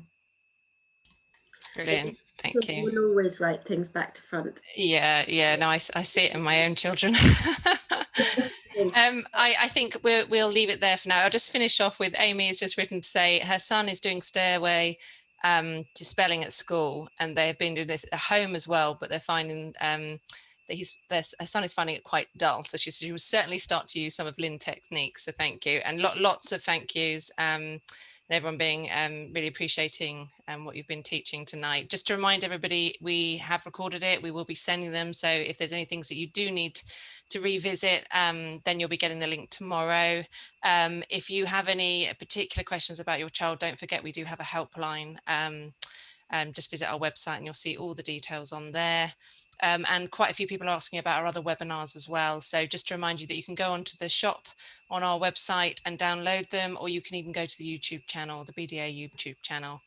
Brilliant, thank you. We'll always write things back to front. Yeah, no, I see it in my own children. I think we'll leave it there for now. I'll just finish off with Amy has just written to say her son is doing Stairway to Spelling at school, and they have been doing this at home as well, but they're finding that her son is finding it quite dull. So she said she will certainly start to use some of Lynn techniques. So thank you, and lots of thank yous. And everyone being really appreciating what you've been teaching tonight. Just to remind everybody, we have recorded it. We will be sending them. So if there's any things that you do need to revisit, then you'll be getting the link tomorrow. If you have any particular questions about your child, don't forget we do have a helpline. Just visit our website and you'll see all the details on there. And quite a few people are asking about our other webinars as well. So just to remind you that you can go onto the shop on our website and download them, or you can even go to the YouTube channel, the BDA YouTube channel,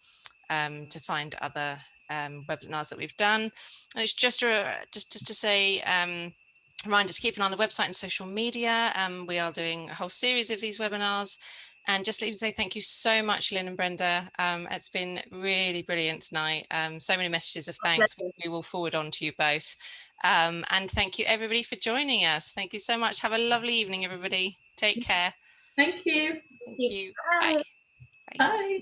to find other webinars that we've done. And it's just to say, reminder to keep an eye on the website and social media. We are doing a whole series of these webinars. And just let me say thank you so much, Lynn and Brenda. It's been really brilliant tonight. So many messages of thanks we will forward on to you both. And thank you everybody for joining us. Thank you so much. Have a lovely evening, everybody. Take care. Thank you. Thank you. Bye. Bye. Bye.